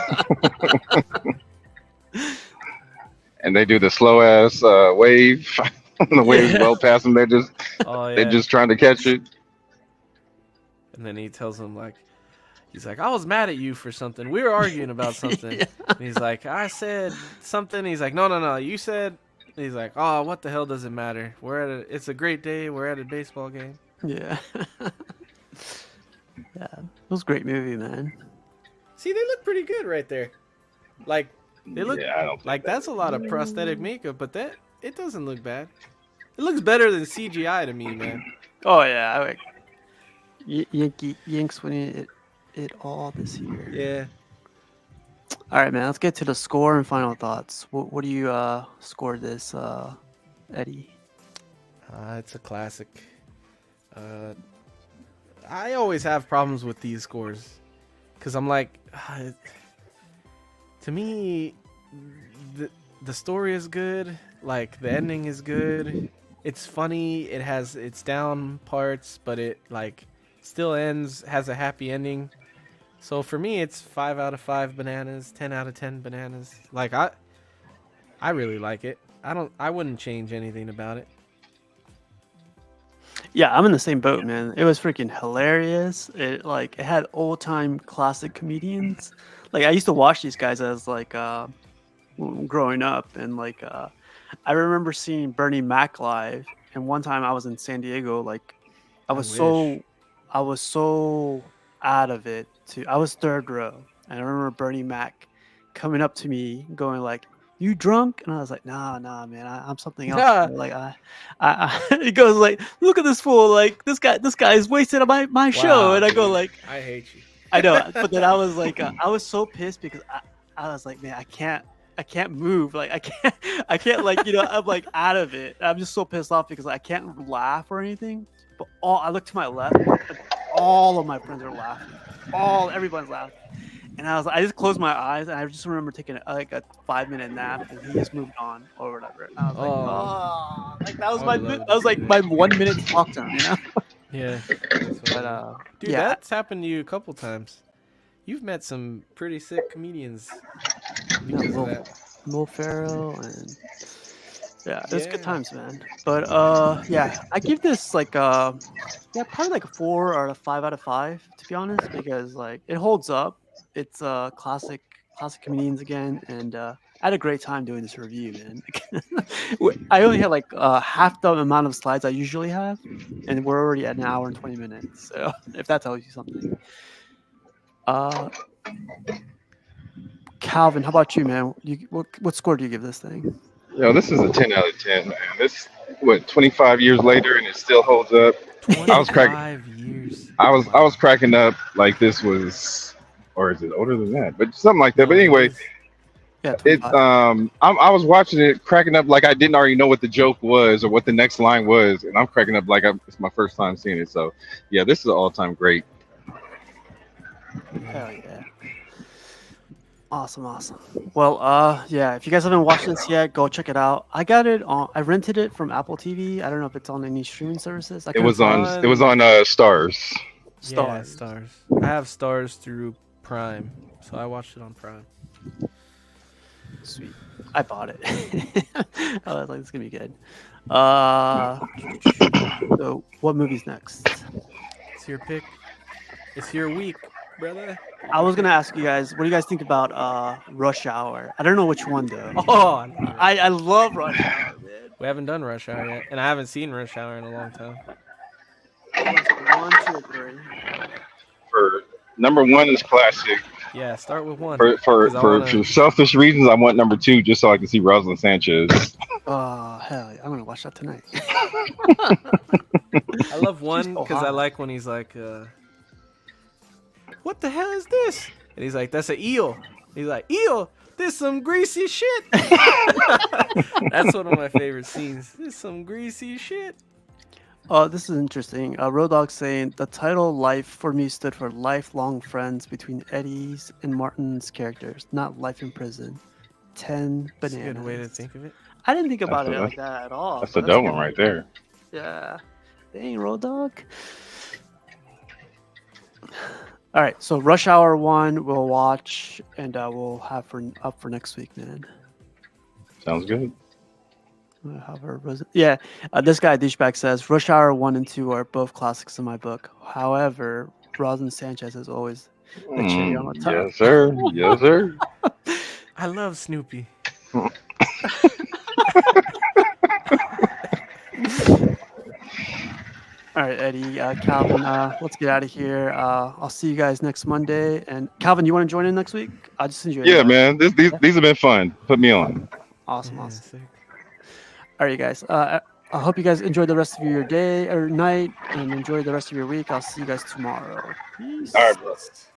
And they do the slow ass wave. The wave's well past them. They're Oh, yeah. they're just trying to catch it. And then he tells him, like, he's like, "I was mad at you for something. We were arguing about something." Yeah. And he's like, "I said something." He's like, No. You said. He's like, "Oh, what the hell does it matter? It's a great day. We're at a baseball game." Yeah. Yeah. It was a great movie, man. See, they look pretty good right there. Like, they look Yeah, I don't think like that- that's a lot of prosthetic makeup, but it doesn't look bad. It looks better than CGI to me, man. Oh yeah, I like Yanks winning it all this year. Yeah. All right, man. Let's get to the score and final thoughts. What do you score this, Eddie? It's a classic. I always have problems with these scores because I'm like, to me, the story is good. Like, the ending is good. It's funny. It has its down parts, but it like still has a happy ending. So for me, it's 5 out of 5 bananas, 10 out of 10 bananas. Like, I really like it. I wouldn't change anything about it. Yeah, I'm in the same boat, man. It was freaking hilarious. It had old time classic comedians. Like I used to watch these guys as like growing up, and like I remember seeing Bernie Mac live. And one time I was in San Diego, like I was so out of it. I was third row, and I remember Bernie Mac coming up to me, going like, "You drunk?" And I was like, "Nah, man, I'm something else." Yeah. Like he goes like, "Look at this fool! Like this guy is wasted on my show." Wow, And I go dude. like, I hate you. I know, but then I was like, I was so pissed because I was like, man, I can't I can't move. Like I can't like I'm like out of it. I'm just so pissed off because I can't laugh or anything. But I look to my left, and all of my friends are laughing. Everyone's laughing. And I just closed my eyes, and I just remember taking like a 5-minute nap, and he just moved on or whatever. And I was like, Oh. oh, like that was I my would love that was to like see my that. 1 minute talk time, Yeah. But Dude, yeah, that's happened to you a couple times. You've met some pretty sick comedians because of that. Will Ferrell and yeah, it was good Yeah. times, man. But yeah, I give this like yeah, probably like a 4 or a 5 out of 5 to be honest, because like it holds up. It's classic comedians again, and I had a great time doing this review, man. I only had like half the amount of slides I usually have, and we're already at an hour and 20 minutes. So if that tells you something. Uh, Calvin, how about you, man? What score do you give this thing? Yo, this is a 10 out of 10, man. This, what, 25 years later, and it still holds up. I was cracking. 25 years. I was cracking up like this was, or is it older than that? But something like that. No, But it anyway, is. Yeah, it 25. I was watching it, cracking up like I didn't already know what the joke was or what the next line was, and I'm cracking up like it's my first time seeing it. So, yeah, this is an all-time great. Hell yeah. Awesome. Well, yeah, if you guys haven't watched this yet, go check it out. I rented it from Apple TV. I don't know if it's on any streaming services. It was on Stars. Yeah, Stars. Stars. I have Stars through Prime, so I watched it on Prime. Sweet. I bought it. I was like, it's gonna be good. So what movie's next? It's your pick. It's your week, brother. I was gonna ask you guys, what do you guys think about Rush Hour? I don't know which one though. Oh, I love Rush Hour, man. we haven't done Rush Hour yet, and I haven't seen Rush Hour in a long time. One, two, or three. For number one is classic. Yeah, start with one. For 'cause I wanna- selfish reasons, I want number two just so I can see Rosalind Sanchez. Oh hell yeah! I'm gonna watch that tonight. I love one so because I hot. like when he's like, "What the hell is this?" And he's like, "That's an eel." He's like, "Eel, this some greasy shit." That's one of my favorite scenes. This some greasy shit. This is interesting. Road Dog saying the title "Life" for me stood for lifelong friends between Eddie's and Martin's characters, not life in prison. 10 That's a bananas. good way to think of it. I didn't think about That's it a- like that at all. That's but a dope good. one right there. Yeah. Dang, Road Dog. All right, so Rush Hour 1 we'll watch and we'll have up for next week, man. Sounds good. Yeah, this guy douchebag says Rush Hour 1 and 2 are both classics in my book. However, Rosalind Sanchez is always the cherry on the top. Yes, sir. Yes, sir. I love Snoopy. All right, Eddie, Calvin, let's get out of here. I'll see you guys next Monday. And Calvin, you want to join in next week? I just enjoyed Yeah, it. man. These have been fun. Put me on. Awesome. Yeah, sick. All right, guys. I hope you guys enjoy the rest of your day or night and enjoy the rest of your week. I'll see you guys tomorrow. Peace. All right, bro.